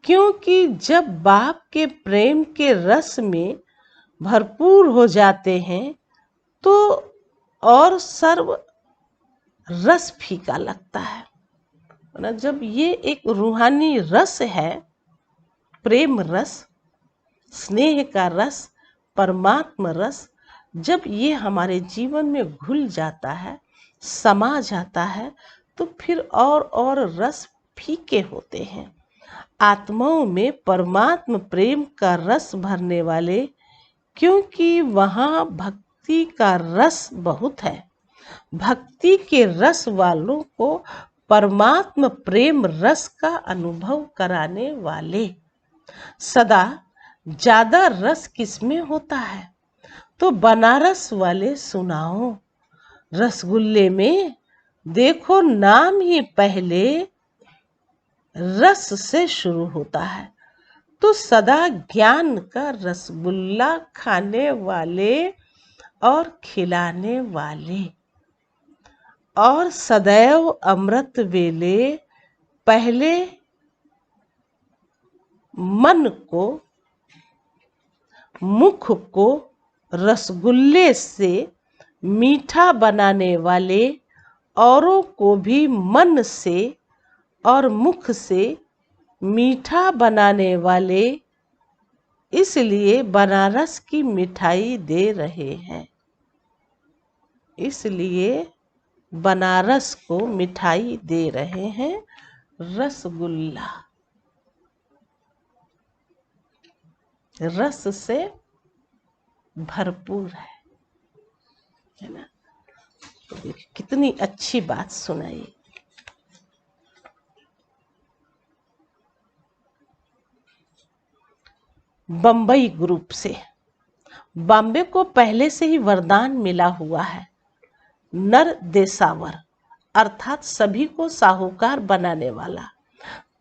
क्योंकि जब बाप के प्रेम के रस में भरपूर हो जाते हैं तो और सर्व रस फीका लगता है ना। जब ये एक रूहानी रस है, प्रेम रस, स्नेह का रस, परमात्मा रस, जब ये हमारे जीवन में घुल जाता है, समा जाता है, तो फिर और रस फीके होते हैं। आत्माओं में परमात्मा प्रेम का रस भरने वाले, क्योंकि वहाँ भक्ति का रस बहुत है। भक्ति के रस वालों को परमात्मा प्रेम रस का अनुभव कराने वाले। सदा ज्यादा रस किसमें होता है? तो बनारस वाले सुनाओ, रसगुल्ले में देखो नाम ही पहले रस से शुरू होता है। तो सदा ज्ञान का रसगुल्ला खाने वाले और खिलाने वाले और सदैव अमृत वेले पहले मन को, मुख को रसगुल्ले से मीठा बनाने वाले, औरों को भी मन से और मुख से मीठा बनाने वाले, इसलिए बनारस की मिठाई दे रहे हैं। इसलिए बनारस को मिठाई दे रहे हैं, रसगुल्ला। रस से भरपूर है ना। तो देखिए कितनी अच्छी बात सुनाई। बंबई ग्रुप से, बॉम्बे को पहले से ही वरदान मिला हुआ है, नर देसावर अर्थात सभी को साहूकार बनाने वाला।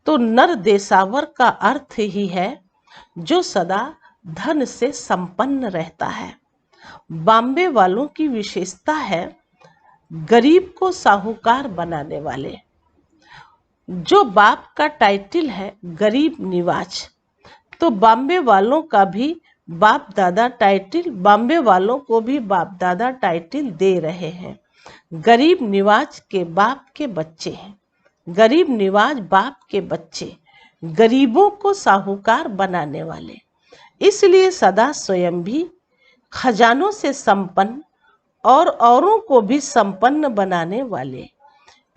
तो नर देसावर का अर्थ ही है जो सदा धन से संपन्न रहता है। बॉम्बे वालों की विशेषता है गरीब को साहूकार बनाने वाले। जो बाप का टाइटल है गरीब निवाज, तो बॉम्बे वालों का भी बाप दादा टाइटल, बॉम्बे वालों को भी बाप दादा टाइटल दे रहे हैं। गरीब निवाज के बाप के बच्चे हैं, गरीब निवाज बाप के बच्चे, गरीबों को साहूकार बनाने वाले। इसलिए सदा स्वयं भी खजानों से संपन्न और औरों को भी संपन्न बनाने वाले।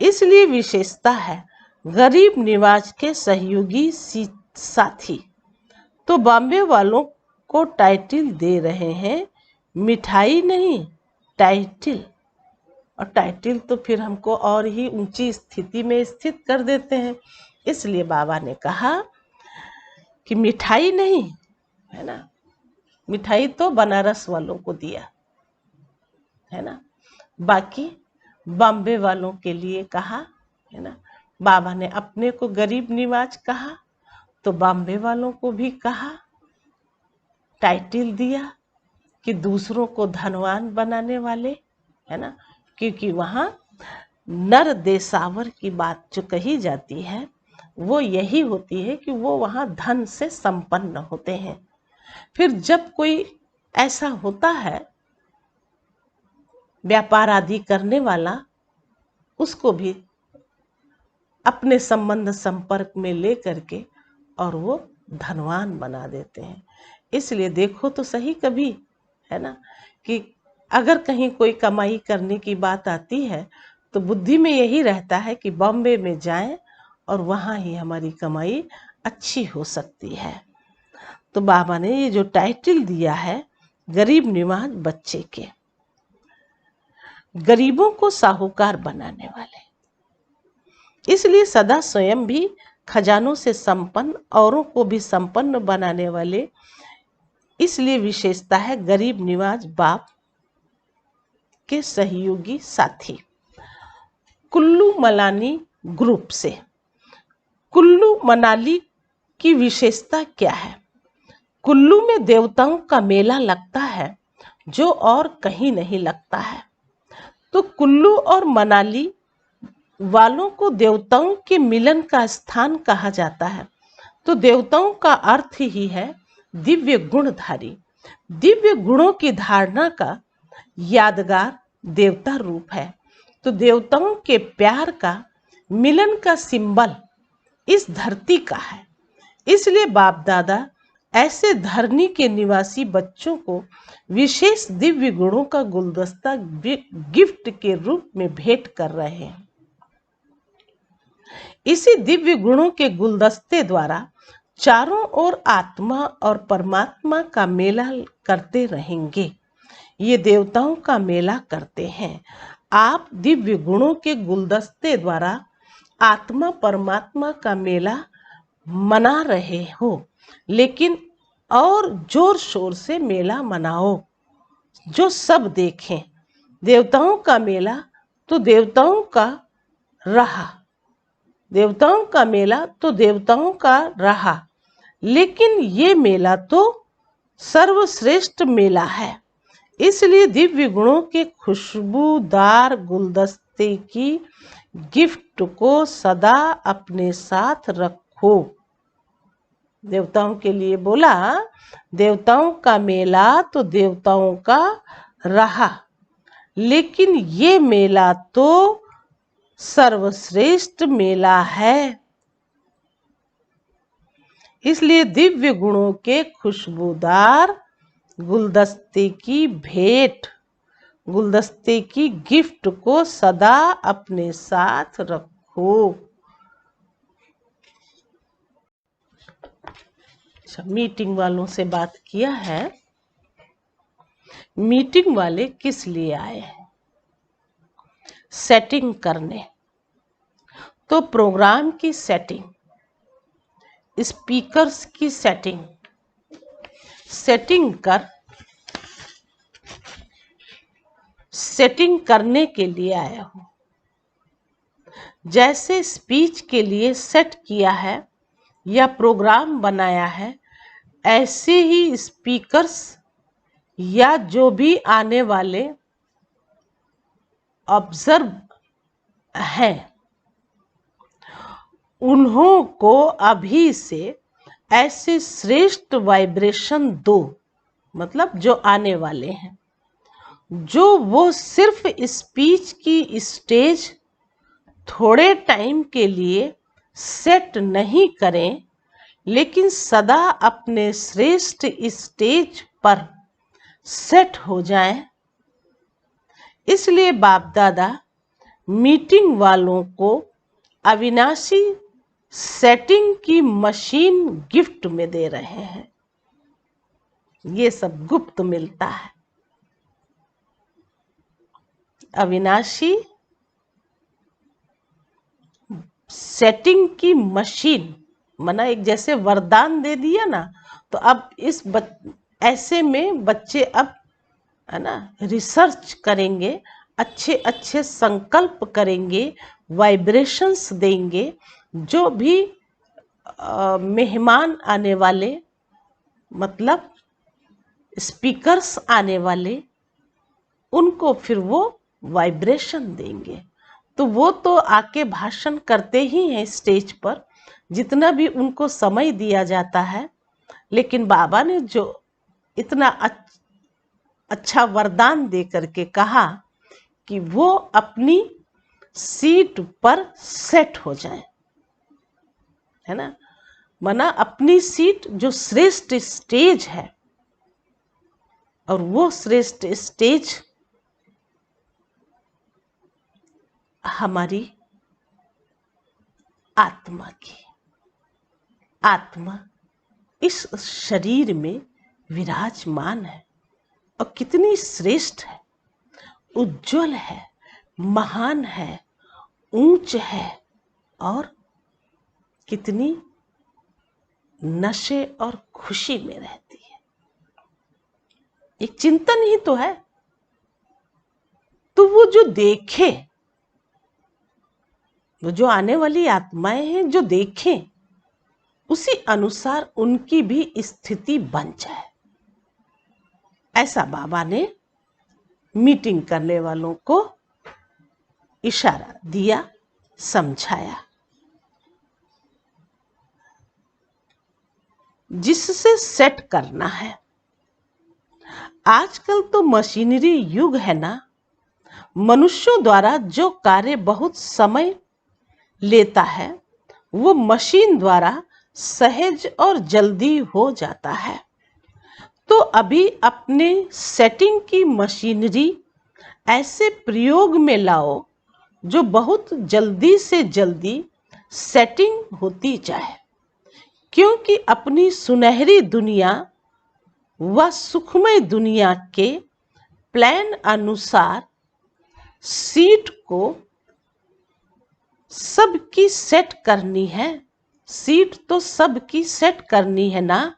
इसलिए विशेषता है गरीब निवाज के सहयोगी साथी। तो बॉम्बे वालों को टाइटल दे रहे हैं, मिठाई नहीं टाइटल। और टाइटल तो फिर हमको और ही ऊंची स्थिति में स्थित कर देते हैं। इसलिए बाबा ने कहा कि मिठाई नहीं है ना, मिठाई तो बनारस वालों को दिया है ना, बाकी बॉम्बे वालों के लिए कहा है ना। बाबा ने अपने को गरीब निवाज कहा तो बॉम्बे वालों को भी कहा, टाइटल दिया कि दूसरों को धनवान बनाने वाले है ना। क्योंकि वहाँ नर देसावर की बात जो कही जाती है वो यही होती है कि वो वहाँ धन से संपन्न होते हैं। फिर जब कोई ऐसा होता है व्यापार आदि करने वाला, उसको भी अपने संबंध संपर्क में ले करके और वो धनवान बना देते हैं। इसलिए देखो तो सही कभी है ना कि अगर कहीं कोई कमाई करने की बात आती है तो बुद्धि में यही रहता है कि बॉम्बे में जाएं और वहाँ ही हमारी कमाई अच्छी हो सकती है। तो बाबा ने ये जो टाइटल दिया है गरीब निवाज बच्चे के, गरीबों को साहूकार बनाने वाले, इसलिए सदा स्वयं भी खजानों से संपन्न औरों को भी संपन्न बनाने वाले। इसलिए विशेषता है गरीब निवाज बाप के सहयोगी साथी। कुल्लू मनाली ग्रुप से, कुल्लू मनाली की विशेषता क्या है? कुल्लू में देवताओं का मेला लगता है जो और कहीं नहीं लगता है। तो कुल्लू और मनाली वालों को देवताओं के मिलन का स्थान कहा जाता है। तो देवताओं का अर्थ ही है दिव्य गुणधारी। दिव्य गुणों की धारणा का यादगार देवता रूप है। तो देवताओं के प्यार का मिलन का सिंबल इस धरती का है। इसलिए बाप दादा ऐसे धरनी के निवासी बच्चों को विशेष दिव्य गुणों का गुलदस्ता गिफ्ट के रूप में भेंट कर रहे हैं। इसी दिव्य गुणों के गुलदस्ते द्वारा चारों ओर आत्मा और परमात्मा का मेला करते रहेंगे। ये देवताओं का मेला करते हैं। आप दिव्य गुणों के गुलदस्ते द्वारा आत्मा परमात्मा का मेला मना रहे हो, लेकिन और जोर शोर से मेला मनाओ जो सब देखें। देवताओं का मेला तो देवताओं का रहा, देवताओं का मेला तो देवताओं का रहा, लेकिन ये मेला तो सर्वश्रेष्ठ मेला है। इसलिए दिव्य गुणों के खुशबूदार गुलदस्ते की गिफ्ट को सदा अपने साथ रखो। देवताओं के लिए बोला, देवताओं का मेला तो देवताओं का रहा, लेकिन ये मेला तो सर्वश्रेष्ठ मेला है। इसलिए दिव्य गुणों के खुशबूदार गुलदस्ते की भेंट, गुलदस्ते की गिफ्ट को सदा अपने साथ रखो। अच्छा, मीटिंग वालों से बात किया है। मीटिंग वाले किस लिए आए हैं? सेटिंग करने। तो प्रोग्राम की सेटिंग, स्पीकर्स की सेटिंग, सेटिंग करने के लिए आया हूं। जैसे स्पीच के लिए सेट किया है या प्रोग्राम बनाया है, ऐसे ही स्पीकर्स या जो भी आने वाले ऑब्जर्व हैं, उन्हों को अभी से ऐसे श्रेष्ठ वाइब्रेशन दो, मतलब जो आने वाले हैं, जो वो सिर्फ स्पीच की स्टेज थोड़े टाइम के लिए सेट नहीं करें, लेकिन सदा अपने श्रेष्ठ स्टेज पर सेट हो जाएं। इसलिए बाप दादा मीटिंग वालों को अविनाशी सेटिंग की मशीन गिफ्ट में दे रहे हैं। ये सब गुप्त मिलता है। अविनाशी सेटिंग की मशीन मना एक जैसे वरदान दे दिया ना, तो अब इस ऐसे में बच्चे अब है ना रिसर्च करेंगे, अच्छे अच्छे संकल्प करेंगे, वाइब्रेशंस देंगे। जो भी मेहमान आने वाले, मतलब स्पीकर्स आने वाले, उनको फिर वो वाइब्रेशन देंगे। तो वो तो आके भाषण करते ही हैं स्टेज पर, जितना भी उनको समय दिया जाता है, लेकिन बाबा ने जो इतना अच्छा वरदान दे करके कहा कि वो अपनी सीट पर सेट हो जाए, है ना, मना अपनी सीट जो श्रेष्ठ स्टेज है, और वो श्रेष्ठ स्टेज हमारी आत्मा की, आत्मा इस शरीर में विराजमान है और कितनी श्रेष्ठ है, उज्जवल है, महान है, ऊंच है, और कितनी नशे और खुशी में रहती है। एक चिंतन ही तो है। तो वो जो देखे, वो जो आने वाली आत्माएं हैं जो देखें, उसी अनुसार उनकी भी स्थिति बन जाए, ऐसा बाबा ने मीटिंग करने वालों को इशारा दिया, समझाया, जिससे सेट करना है। आजकल तो मशीनरी युग है ना, मनुष्यों द्वारा जो कार्य बहुत समय लेता है, वो मशीन द्वारा सहज और जल्दी हो जाता है। तो अभी अपने सेटिंग की मशीनरी ऐसे प्रयोग में लाओ जो बहुत जल्दी से जल्दी सेटिंग होती जाए, क्योंकि अपनी सुनहरी दुनिया व सुखमय दुनिया के प्लान अनुसार सीट को सबकी सेट करनी है। सीट तो सबकी सेट करनी है ना,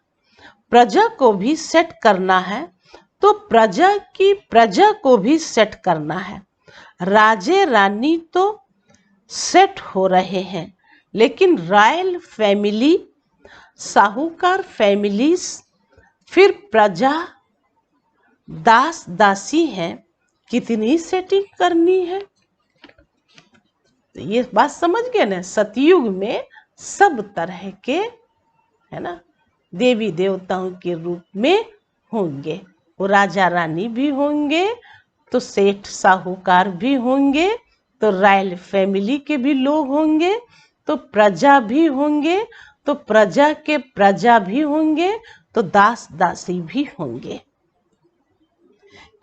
प्रजा को भी सेट करना है, तो प्रजा की प्रजा को भी सेट करना है। राजे रानी तो सेट हो रहे हैं, लेकिन रॉयल फैमिली, साहूकार फैमिलीज, फिर प्रजा, दास दासी हैं, कितनी सेटिंग करनी है। तो ये बात समझ गए ना। सतयुग में सब तरह के, है ना, देवी देवताओं के रूप में होंगे। वो राजा रानी भी होंगे, तो सेठ साहूकार भी होंगे, तो रॉयल फैमिली के भी लोग होंगे, तो प्रजा भी होंगे, तो प्रजा के प्रजा भी होंगे, तो दास दासी भी होंगे।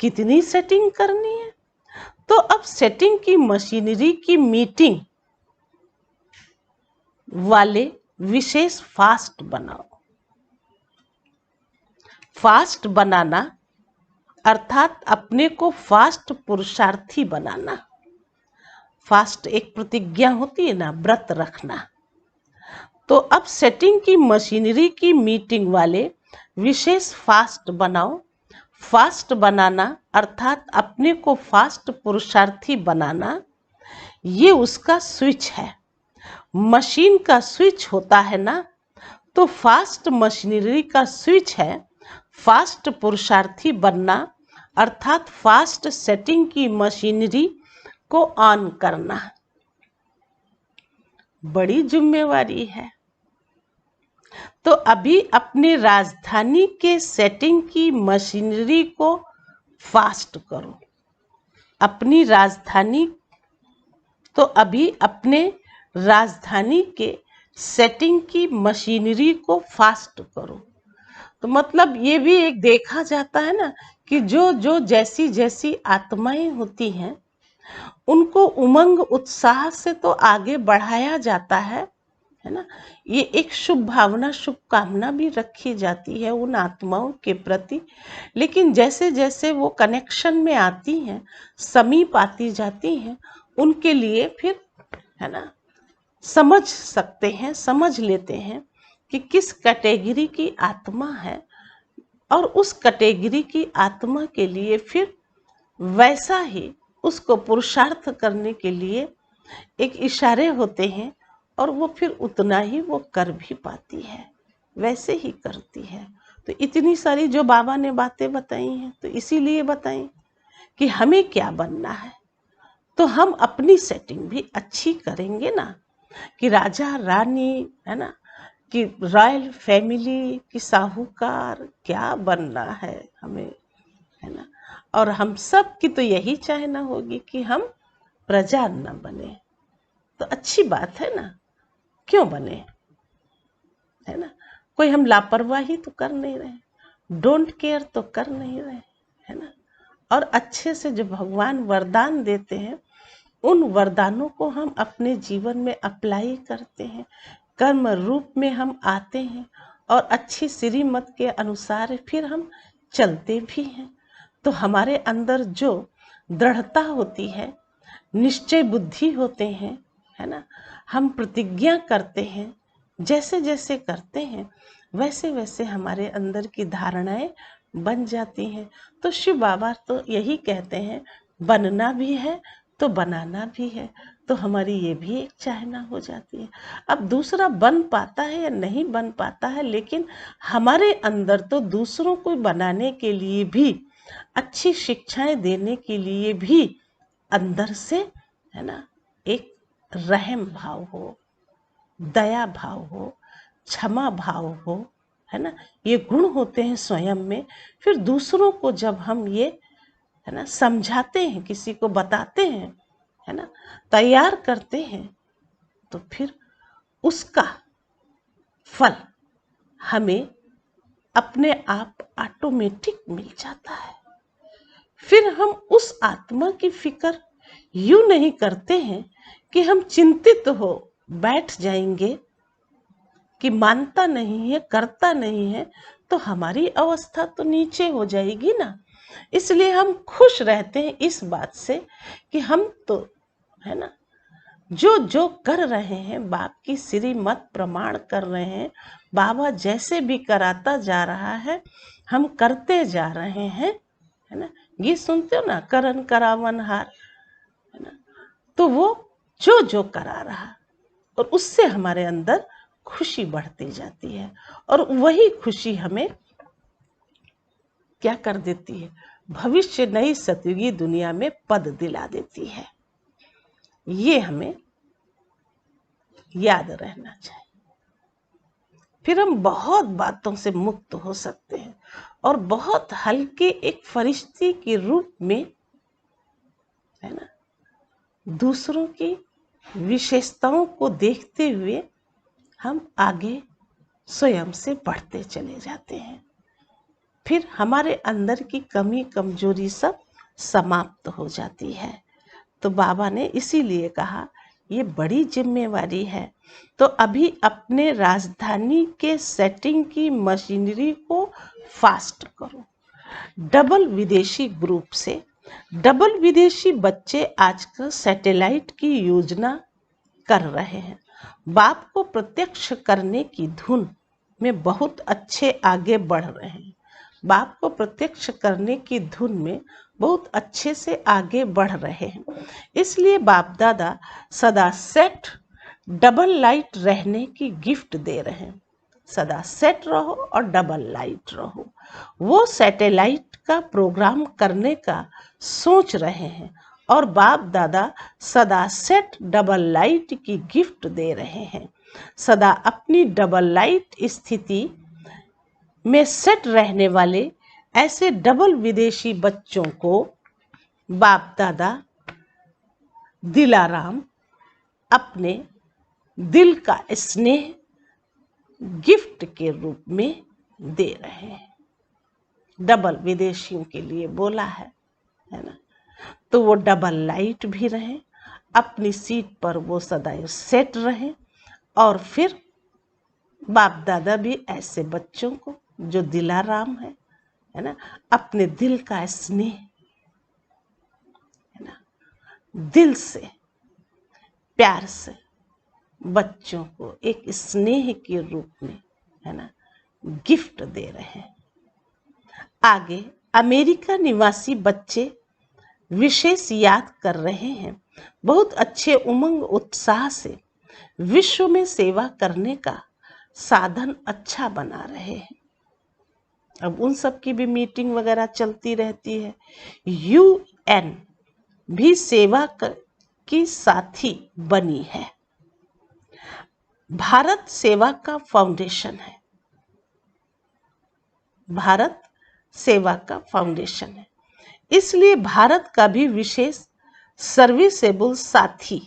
कितनी सेटिंग करनी है। तो अब सेटिंग की मशीनरी की मीटिंग वाले विशेष फास्ट बनाओ। फास्ट बनाना अर्थात अपने को फास्ट पुरुषार्थी बनाना। फास्ट एक प्रतिज्ञा होती है ना, व्रत रखना। तो अब सेटिंग की मशीनरी की मीटिंग वाले विशेष फास्ट बनाओ। फास्ट बनाना अर्थात अपने को फास्ट पुरुषार्थी बनाना, ये उसका स्विच है। मशीन का स्विच होता है ना, तो फास्ट मशीनरी का स्विच है फास्ट पुरुषार्थी बनना, अर्थात फास्ट सेटिंग की मशीनरी को ऑन करना। बड़ी जिम्मेवारी है। तो अभी अपने राजधानी के सेटिंग की मशीनरी को फास्ट करो। अपनी राजधानी, तो अभी अपने राजधानी के सेटिंग की मशीनरी को फास्ट करो। तो मतलब ये भी एक देखा जाता है ना कि जो जो जैसी जैसी आत्माएं होती हैं, उनको उमंग उत्साह से तो आगे बढ़ाया जाता है ना। ये एक शुभ भावना, शुभकामना भी रखी जाती है उन आत्माओं के प्रति। लेकिन जैसे जैसे वो कनेक्शन में आती हैं, समीप आती जाती हैं, उनके लिए फिर, है ना, समझ सकते हैं, समझ लेते हैं कि किस कैटेगरी की आत्मा है, और उस कैटेगरी की आत्मा के लिए फिर वैसा ही उसको पुरुषार्थ करने के लिए एक इशारे होते हैं, और वो फिर उतना ही वो कर भी पाती है, वैसे ही करती है। तो इतनी सारी जो बाबा ने बातें बताई हैं, तो इसीलिए बताई कि हमें क्या बनना है। तो हम अपनी सेटिंग भी अच्छी करेंगे ना, कि राजा रानी, है ना, कि रॉयल फैमिली की साहूकार क्या बनना है हमें, है ना। और हम सब की तो यही चाहना होगी कि हम प्रजा न बने। तो अच्छी बात है ना, क्यों बने, है ना। कोई हम लापरवाही तो कर नहीं रहे, डोंट केयर तो कर नहीं रहे, है ना। और अच्छे से जो भगवान वरदान देते हैं, उन वरदानों को हम अपने जीवन में अप्लाई करते हैं, कर्म रूप में हम आते हैं, और अच्छी श्रीमत के अनुसार फिर हम चलते भी हैं। तो हमारे अंदर जो दृढ़ता होती है, निश्चय बुद्धि होते हैं, है ना, हम प्रतिज्ञा करते हैं, जैसे जैसे करते हैं वैसे वैसे हमारे अंदर की धारणाएं बन जाती हैं। तो शिव बाबा तो यही कहते हैं, बनना भी है तो बनाना भी है। तो हमारी ये भी एक चाहना हो जाती है। अब दूसरा बन पाता है या नहीं बन पाता है, लेकिन हमारे अंदर तो दूसरों को बनाने के लिए भी, अच्छी शिक्षाएं देने के लिए भी अंदर से, है ना, एक रहम भाव हो, दया भाव हो, क्षमा भाव हो, है ना, ये गुण होते हैं स्वयं में। फिर दूसरों को जब हम ये, है ना, समझाते हैं, किसी को बताते हैं, है ना, तैयार करते हैं, तो फिर उसका फल हमें अपने आप ऑटोमेटिक मिल जाता है। फिर हम उस आत्मा की फिक्र यूं नहीं करते हैं कि हम चिंतित हो बैठ जाएंगे कि मानता नहीं है, करता नहीं है, तो हमारी अवस्था तो नीचे हो जाएगी ना। इसलिए हम खुश रहते हैं इस बात से कि हम तो, है ना, जो जो कर रहे हैं, बाप की श्रीमत प्रमाण कर रहे हैं, बाबा जैसे भी कराता जा रहा है, हम करते जा रहे हैं, है ना। गीत सुनते हो ना, करन करावन हार, है ना। तो वो जो जो करा रहा और उससे हमारे अंदर खुशी बढ़ती जाती है और वही खुशी हमें क्या कर देती है, भविष्य नई सतयुगी दुनिया में पद दिला देती है। ये हमें याद रहना चाहिए। फिर हम बहुत बातों से मुक्त हो सकते हैं और बहुत हल्के एक फरिश्ते के रूप में, है ना, दूसरों की विशेषताओं को देखते हुए हम आगे स्वयं से बढ़ते चले जाते हैं। फिर हमारे अंदर की कमी कमजोरी सब समाप्त हो जाती है। तो बाबा ने इसीलिए कहा ये बड़ी जिम्मेवारी है। तो अभी अपने राजधानी के सेटिंग की मशीनरी को फास्ट करो। डबल विदेशी ग्रुप से डबल विदेशी बच्चे आजकल सैटेलाइट की योजना कर रहे हैं। बाप को प्रत्यक्ष करने की धुन में बहुत अच्छे आगे बढ़ रहे हैं। बाप को प्रत्यक्ष करने की धुन में बहुत अच्छे से आगे बढ़ रहे हैं। इसलिए बाप दादा सदा सेट डबल लाइट रहने की गिफ्ट दे रहे हैं। सदा सेट रहो और डबल लाइट रहो। वो सैटेलाइट का प्रोग्राम करने का सोच रहे हैं और बाप दादा सदा सेट डबल लाइट की गिफ्ट दे रहे हैं। सदा अपनी डबल लाइट स्थिति में सेट रहने वाले ऐसे डबल विदेशी बच्चों को बाप दादा दिलाराम अपने दिल का स्नेह गिफ्ट के रूप में दे रहे हैं। डबल विदेशियों के लिए बोला है ना। तो वो डबल लाइट भी रहे, अपनी सीट पर वो सदैव सेट रहे और फिर बाप दादा भी ऐसे बच्चों को जो दिलाराम है ना, अपने दिल का स्नेह, है ना, दिल से प्यार से बच्चों को एक स्नेह के रूप में, है ना, गिफ्ट दे रहे हैं। आगे अमेरिका निवासी बच्चे विशेष याद कर रहे हैं। बहुत अच्छे उमंग उत्साह से विश्व में सेवा करने का साधन अच्छा बना रहे हैं। अब उन सब की भी मीटिंग वगैरह चलती रहती है। यूएन भी सेवा की साथी बनी है। भारत सेवा का फाउंडेशन है। भारत सेवा का फाउंडेशन है। इसलिए भारत का भी विशेष सर्विसेबल साथी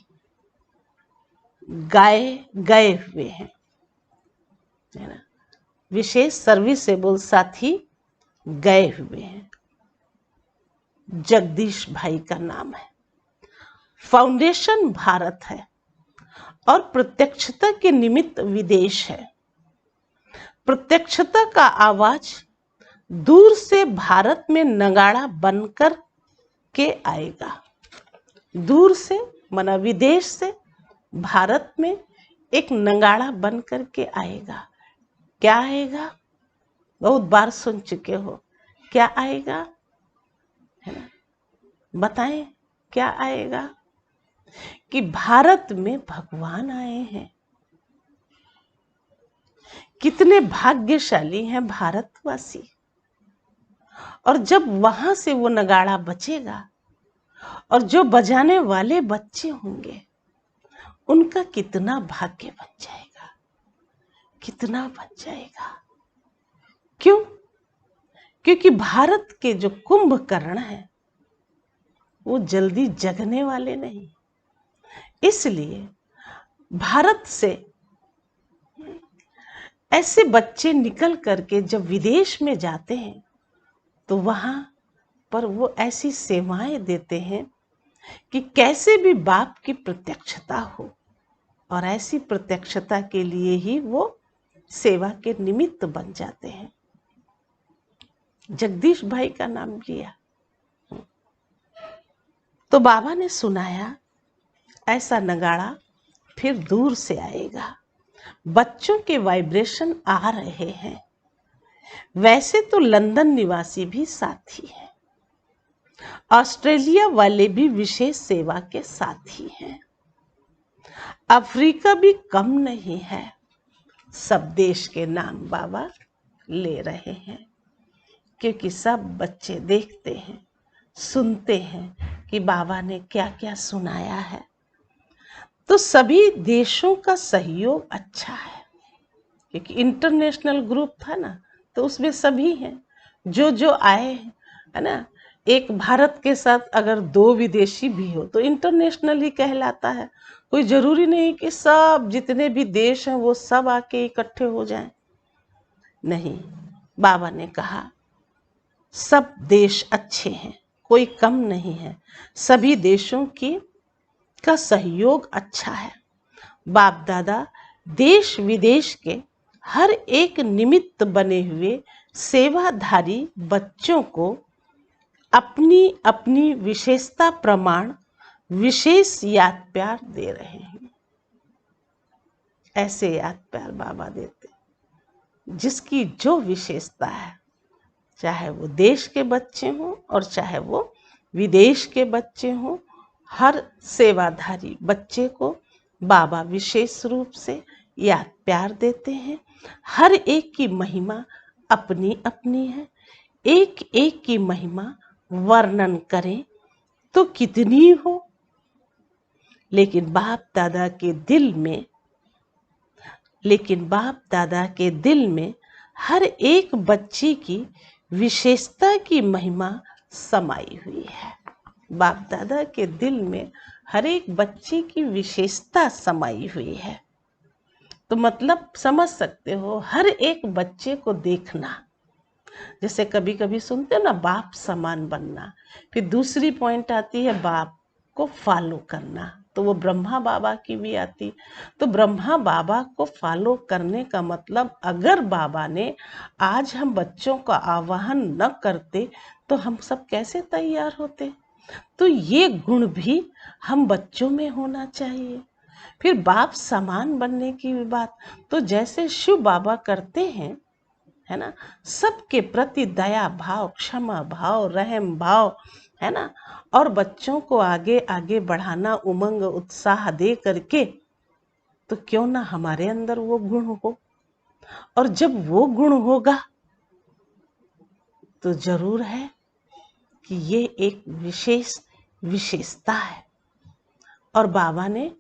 गए हुए हैं, है ना। विशेष सर्विसेबल साथी गए हुए हैं। जगदीश भाई का नाम है। फाउंडेशन भारत है और प्रत्यक्षता के निमित्त विदेश है। प्रत्यक्षता का आवाज दूर से भारत में नगाड़ा बनकर के आएगा। दूर से माना विदेश से भारत में एक नगाड़ा बनकर के आएगा। क्या आएगा? बहुत बार सुन चुके हो। क्या आएगा, है ना? बताएं क्या आएगा? कि भारत में भगवान आए हैं। कितने भाग्यशाली हैं भारतवासी। और जब वहां से वो नगाड़ा बजेगा और जो बजाने वाले बच्चे होंगे उनका कितना भाग्य बन जाएगा, कितना बन जाएगा। क्यों? क्योंकि भारत के जो कुंभकर्ण हैं वो जल्दी जगने वाले नहीं। इसलिए भारत से ऐसे बच्चे निकल करके जब विदेश में जाते हैं तो वहां पर वो ऐसी सेवाएं देते हैं कि कैसे भी बाप की प्रत्यक्षता हो। और ऐसी प्रत्यक्षता के लिए ही वो सेवा के निमित्त बन जाते हैं। जगदीश भाई का नाम लिया तो बाबा ने सुनाया ऐसा नगाड़ा फिर दूर से आएगा। बच्चों के वाइब्रेशन आ रहे हैं। वैसे तो लंदन निवासी भी साथी हैं। ऑस्ट्रेलिया वाले भी विशेष सेवा के साथी हैं। अफ्रीका भी कम नहीं है। सब देश के नाम बाबा ले रहे हैं, क्योंकि सब बच्चे देखते हैं, सुनते हैं कि बाबा ने क्या क्या सुनाया है। तो सभी देशों का सहयोग अच्छा है, क्योंकि इंटरनेशनल ग्रुप था ना, तो उसमें सभी हैं जो जो आए हैं, है ना। एक भारत के साथ अगर 2 विदेशी भी हो तो इंटरनेशनल ही कहलाता है। कोई जरूरी नहीं कि सब जितने भी देश हैं वो सब आके इकट्ठे हो जाएं। नहीं, बाबा ने कहा सब देश अच्छे हैं, कोई कम नहीं है, सभी देशों का सहयोग अच्छा है। बाप दादा देश विदेश के हर एक निमित्त बने हुए सेवाधारी बच्चों को अपनी अपनी विशेषता प्रमाण विशेष याद प्यार दे रहे हैं। ऐसे याद प्यार बाबा देते जिसकी जो विशेषता है, चाहे वो देश के बच्चे हों और चाहे वो विदेश के बच्चे हों, हर सेवाधारी बच्चे को बाबा विशेष रूप से याद प्यार देते हैं। हर एक की महिमा अपनी अपनी है। एक एक की महिमा वर्णन करें तो कितनी हो, लेकिन बाप दादा के दिल में हर एक बच्चे की विशेषता की महिमा समाई हुई है। बाप दादा के दिल में हर एक बच्चे की विशेषता समाई हुई है। तो मतलब समझ सकते हो, हर एक बच्चे को देखना। जैसे कभी कभी सुनते हो ना, बाप समान बनना। फिर दूसरी पॉइंट आती है बाप को फॉलो करना, तो वो ब्रह्मा बाबा की भी आती। तो ब्रह्मा बाबा को फॉलो करने का मतलब, अगर बाबा ने आज हम बच्चों का आवाहन न करते तो हम सब कैसे तैयार होते। तो ये गुण भी हम बच्चों में होना चाहिए। फिर बाप समान बनने की बात, तो जैसे शिव बाबा करते हैं, है ना, सबके प्रति दया भाव, क्षमा भाव, रहम भाव, है ना, और बच्चों को आगे आगे बढ़ाना, उमंग उत्साह दे करके, तो क्यों ना हमारे अंदर वो गुण हो। और जब वो गुण होगा तो जरूर है कि ये एक विशेषता है। और बाबा ने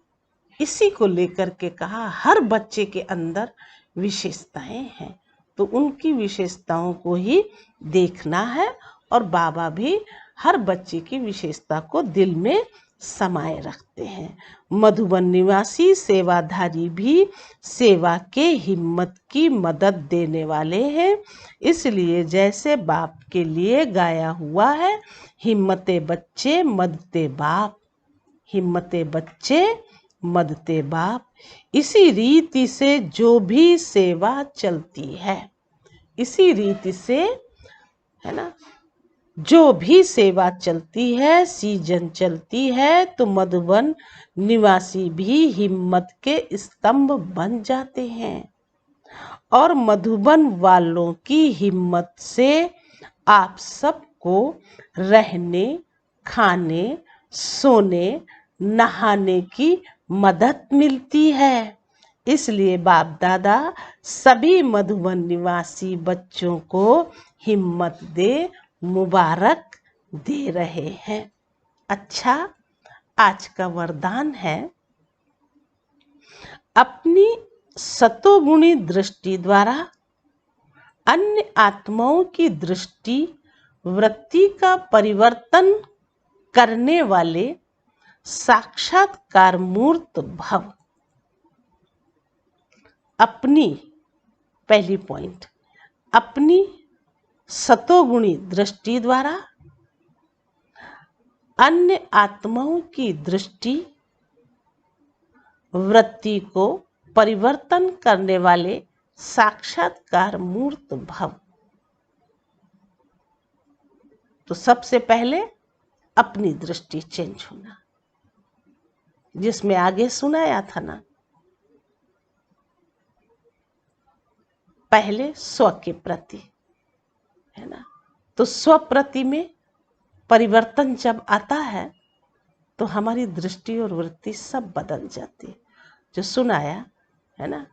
इसी को लेकर के कहा, हर बच्चे के अंदर विशेषताएं हैं, तो उनकी विशेषताओं को ही देखना है। और बाबा भी हर बच्चे की विशेषता को दिल में समाये रखते हैं। मधुबन निवासी सेवाधारी भी सेवा के हिम्मत की मदद देने वाले हैं। इसलिए जैसे बाप के लिए गाया हुआ है, हिम्मते बच्चे मदते बाप, हिम्मते बच्चे मदते बाप। इसी रीति से जो भी सेवा चलती है, इसी रीति से, है ना, जो भी सेवा चलती है, सीजन चलती है, तो मधुबन निवासी भी हिम्मत के स्तंभ बन जाते हैं। और मधुबन वालों की हिम्मत से आप सबको रहने, खाने, सोने, नहाने की मदद मिलती है। इसलिए बाप दादा सभी मधुबन निवासी बच्चों को हिम्मत दे मुबारक दे रहे हैं। अच्छा, आज का वरदान है, अपनी सतोगुणी दृष्टि द्वारा अन्य आत्माओं की दृष्टि वृत्ति का परिवर्तन करने वाले साक्षात्कार मूर्त भव। अपनी पहली पॉइंट, अपनी सतोगुणी दृष्टि द्वारा अन्य आत्माओं की दृष्टि वृत्ति को परिवर्तन करने वाले साक्षात्कार मूर्त भव। तो सबसे पहले अपनी दृष्टि चेंज होना, जिसमें आगे सुनाया था ना, पहले स्व के प्रति, है ना। तो स्व प्रति में परिवर्तन जब आता है तो हमारी दृष्टि और वृत्ति सब बदल जाती है। जो सुनाया है ना,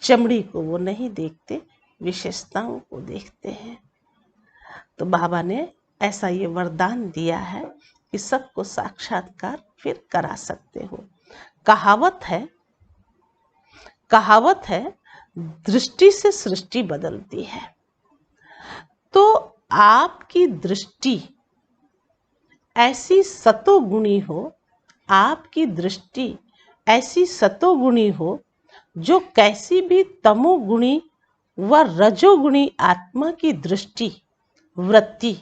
चमड़ी को वो नहीं देखते, विशेषताओं को देखते हैं। तो बाबा ने ऐसा ये वरदान दिया है कि सबको साक्षात्कार फिर करा सकते हो। कहावत है दृष्टि से सृष्टि बदलती है। तो आपकी दृष्टि ऐसी सतोगुणी हो, आपकी दृष्टि ऐसी सतोगुणी हो जो कैसी भी तमोगुणी व रजोगुणी आत्मा की दृष्टि, वृत्ति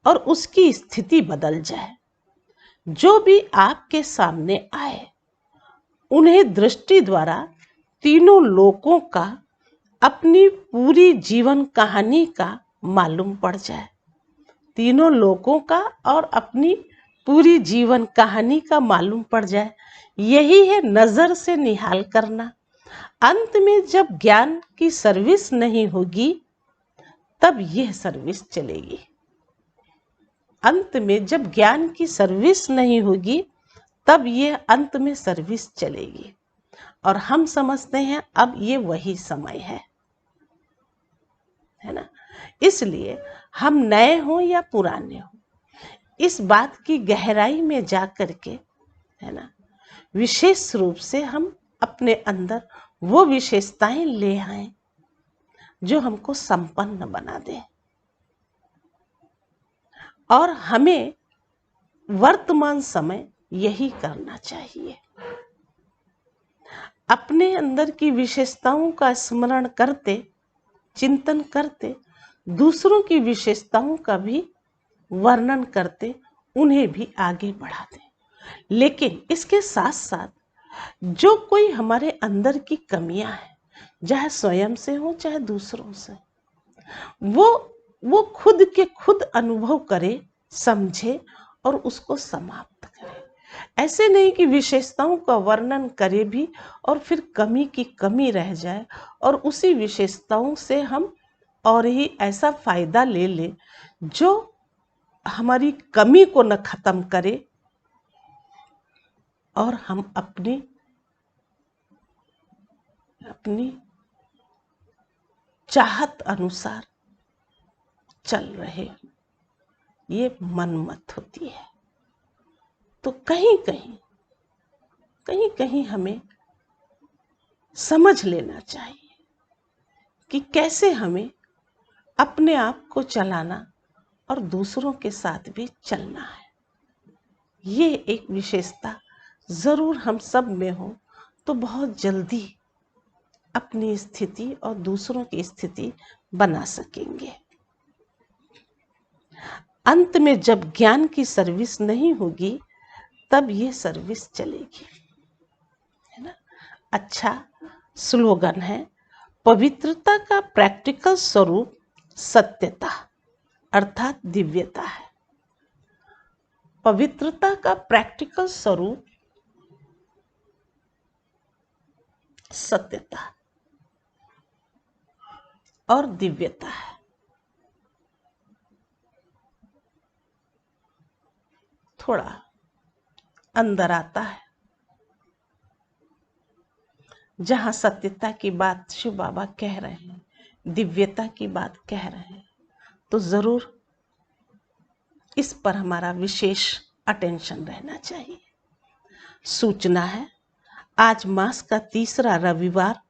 और उसकी स्थिति बदल जाए। जो भी आपके सामने आए उन्हें दृष्टि द्वारा तीनों लोकों का, अपनी पूरी जीवन कहानी का मालूम पड़ जाए। तीनों लोकों का और अपनी पूरी जीवन कहानी का मालूम पड़ जाए। यही है नजर से निहाल करना। अंत में जब ज्ञान की सर्विस नहीं होगी तब यह सर्विस चलेगी। अंत में जब ज्ञान की सर्विस नहीं होगी तब यह अंत में सर्विस चलेगी। और हम समझते हैं अब ये वही समय है ना। इसलिए हम नए हों या पुराने हों, इस बात की गहराई में जा करके है ना, विशेष रूप से हम अपने अंदर वो विशेषताएं ले आए जो हमको संपन्न बना दे। और हमें वर्तमान समय यही करना चाहिए। अपने अंदर की विशेषताओं का स्मरण करते, चिंतन करते, दूसरों की विशेषताओं का भी वर्णन करते, उन्हें भी आगे बढ़ाते। लेकिन इसके साथ साथ जो कोई हमारे अंदर की कमियां हैं, चाहे स्वयं से हो चाहे दूसरों से, वो खुद के खुद अनुभव करे, समझे और उसको समाप्त करे। ऐसे नहीं कि विशेषताओं का वर्णन करे भी और फिर कमी की कमी रह जाए और उसी विशेषताओं से हम और ही ऐसा फायदा ले ले जो हमारी कमी को न खत्म करे और हम अपनी चाहत अनुसार चल रहे, ये मनमत होती है। तो कहीं कहीं हमें समझ लेना चाहिए कि कैसे हमें अपने आप को चलाना और दूसरों के साथ भी चलना है। ये एक विशेषता जरूर हम सब में हो तो बहुत जल्दी अपनी स्थिति और दूसरों की स्थिति बना सकेंगे। अंत में जब ज्ञान की सर्विस नहीं होगी तब ये सर्विस चलेगी, है ना। अच्छा स्लोगन है, पवित्रता का प्रैक्टिकल स्वरूप सत्यता अर्थात दिव्यता है। पवित्रता का प्रैक्टिकल स्वरूप सत्यता और दिव्यता है। थोड़ा अंदर आता है। जहां सत्यता की बात शिव बाबा कह रहे हैं, दिव्यता की बात कह रहे हैं, तो जरूर इस पर हमारा विशेष अटेंशन रहना चाहिए। सूचना है, आज मास का तीसरा रविवार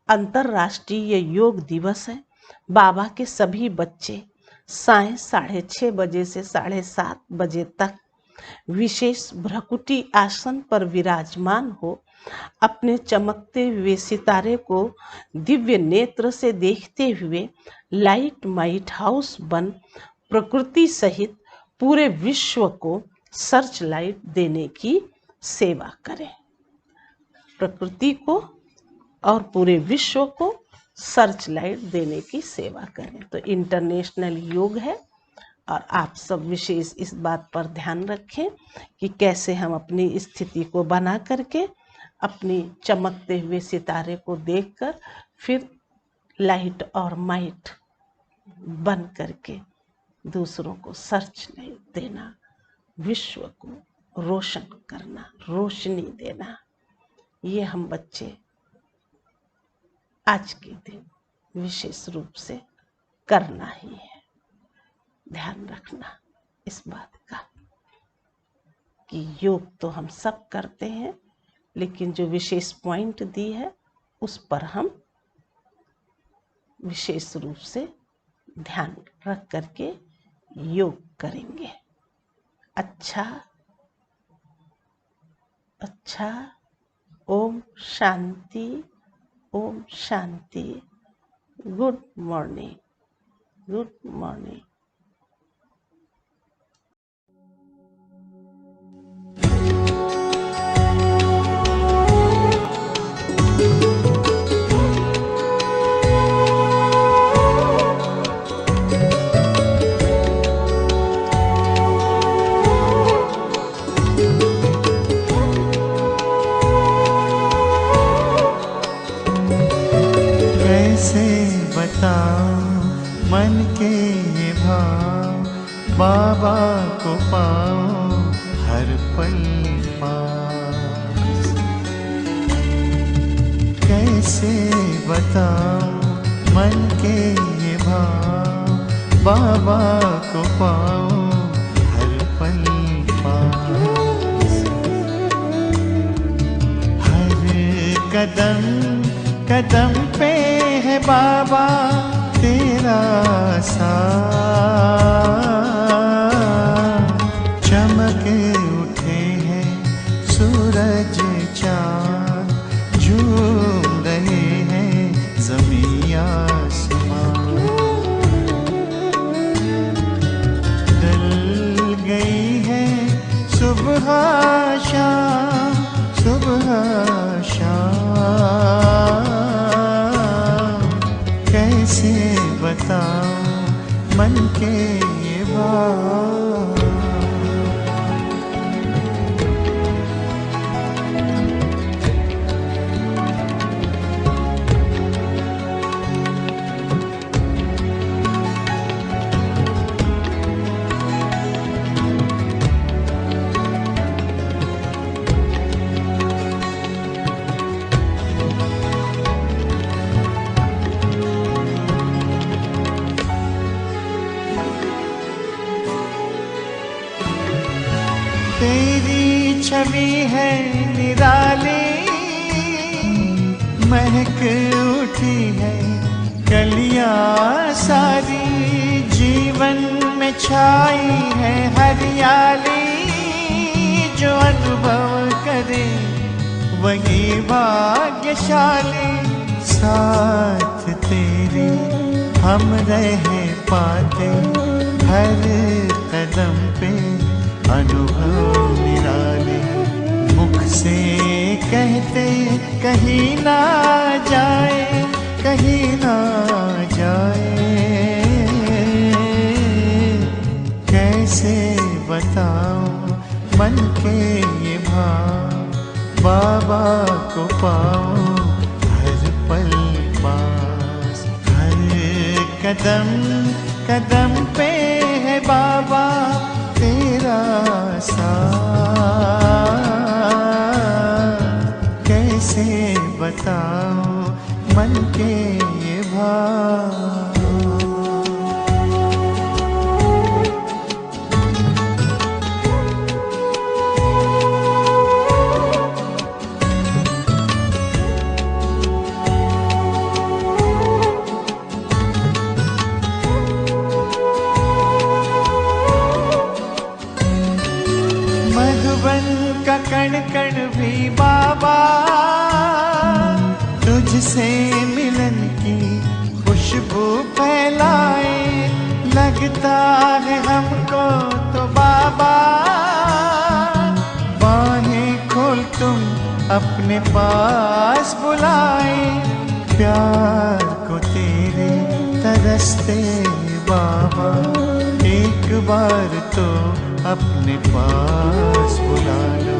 अंतर्राष्ट्रीय योग दिवस है। बाबा के सभी बच्चे साय 6:30 बजे से 7:30 बजे तक विशेष भ्रकुटी आसन पर विराजमान हो अपने चमकते हुए सितारे को दिव्य नेत्र से देखते हुए लाइट माइट हाउस बन प्रकृति सहित पूरे विश्व को सर्च लाइट देने की सेवा करें। प्रकृति को और पूरे विश्व को सर्च लाइट देने की सेवा करें। तो इंटरनेशनल योग है और आप सब विशेष इस बात पर ध्यान रखें कि कैसे हम अपनी स्थिति को बना करके अपनी चमकते हुए सितारे को देखकर फिर लाइट और माइट बन करके दूसरों को सर्च लाइट देना विश्व को रोशन करना, रोशनी देना, ये हम बच्चे आज के दिन विशेष रूप से करना ही है। ध्यान रखना इस बात का कि योग तो हम सब करते हैं, लेकिन जो विशेष पॉइंट दी है उस पर हम विशेष रूप से ध्यान रख करके योग करेंगे। अच्छा, ओम शांति, ओम शांति। Good morning, good morning. मन के ये भाव बाबा को पाओ हर पल पास। कैसे बताओ मन के ये भाव बाबा को पाओ हर पल पास। हर कदम कदम पे है बाबा तेरा साथ। चमके उठे हैं सूरज चाँद, झूम रहे हैं ज़मीं आसमां। ढल गई है सुबह शाम, सुबह शाम। कैसे बताऊं मन के ये बात। तेरी छवि है निराली, महक उठी है कलियां सारी। जीवन में छाई है हरियाली, जो अनुभव करे वही भाग्यशाली। साथ तेरे हम रह पाते हर कदम पे अनुभव निराले। मुख से कहते कहीं ना जाए, कहीं ना जाए। कैसे बताऊं मन के ये भाव बाबा को पाऊं हर पल पास। हर कदम कदम पे है बाबा तेरा साथ। कैसे बताऊं मन के ये भाव। मधुबन का कण कण भी बाबा तुझसे मिलन की खुशबू फैलाए। लगता है हमको तो बाबा बाहें खोल तुम अपने पास बुलाए। प्यार को तेरे तरसते बाबा एक बार तो अपने पास बुला लो।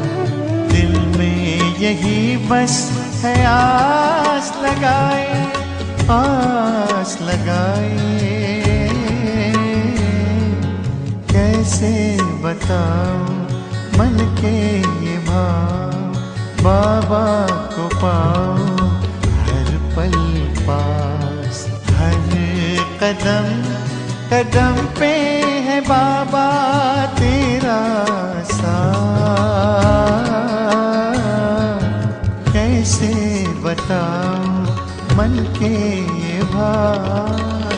दिल में यही बस है आस लगाए, आस लगाए। कैसे बताऊं मन के ये भाव, बाबा को पाऊं हर पल पास। हर कदम कदम पे है बाबा तेरा साथ, कैसे बताऊं मन के ये भाव।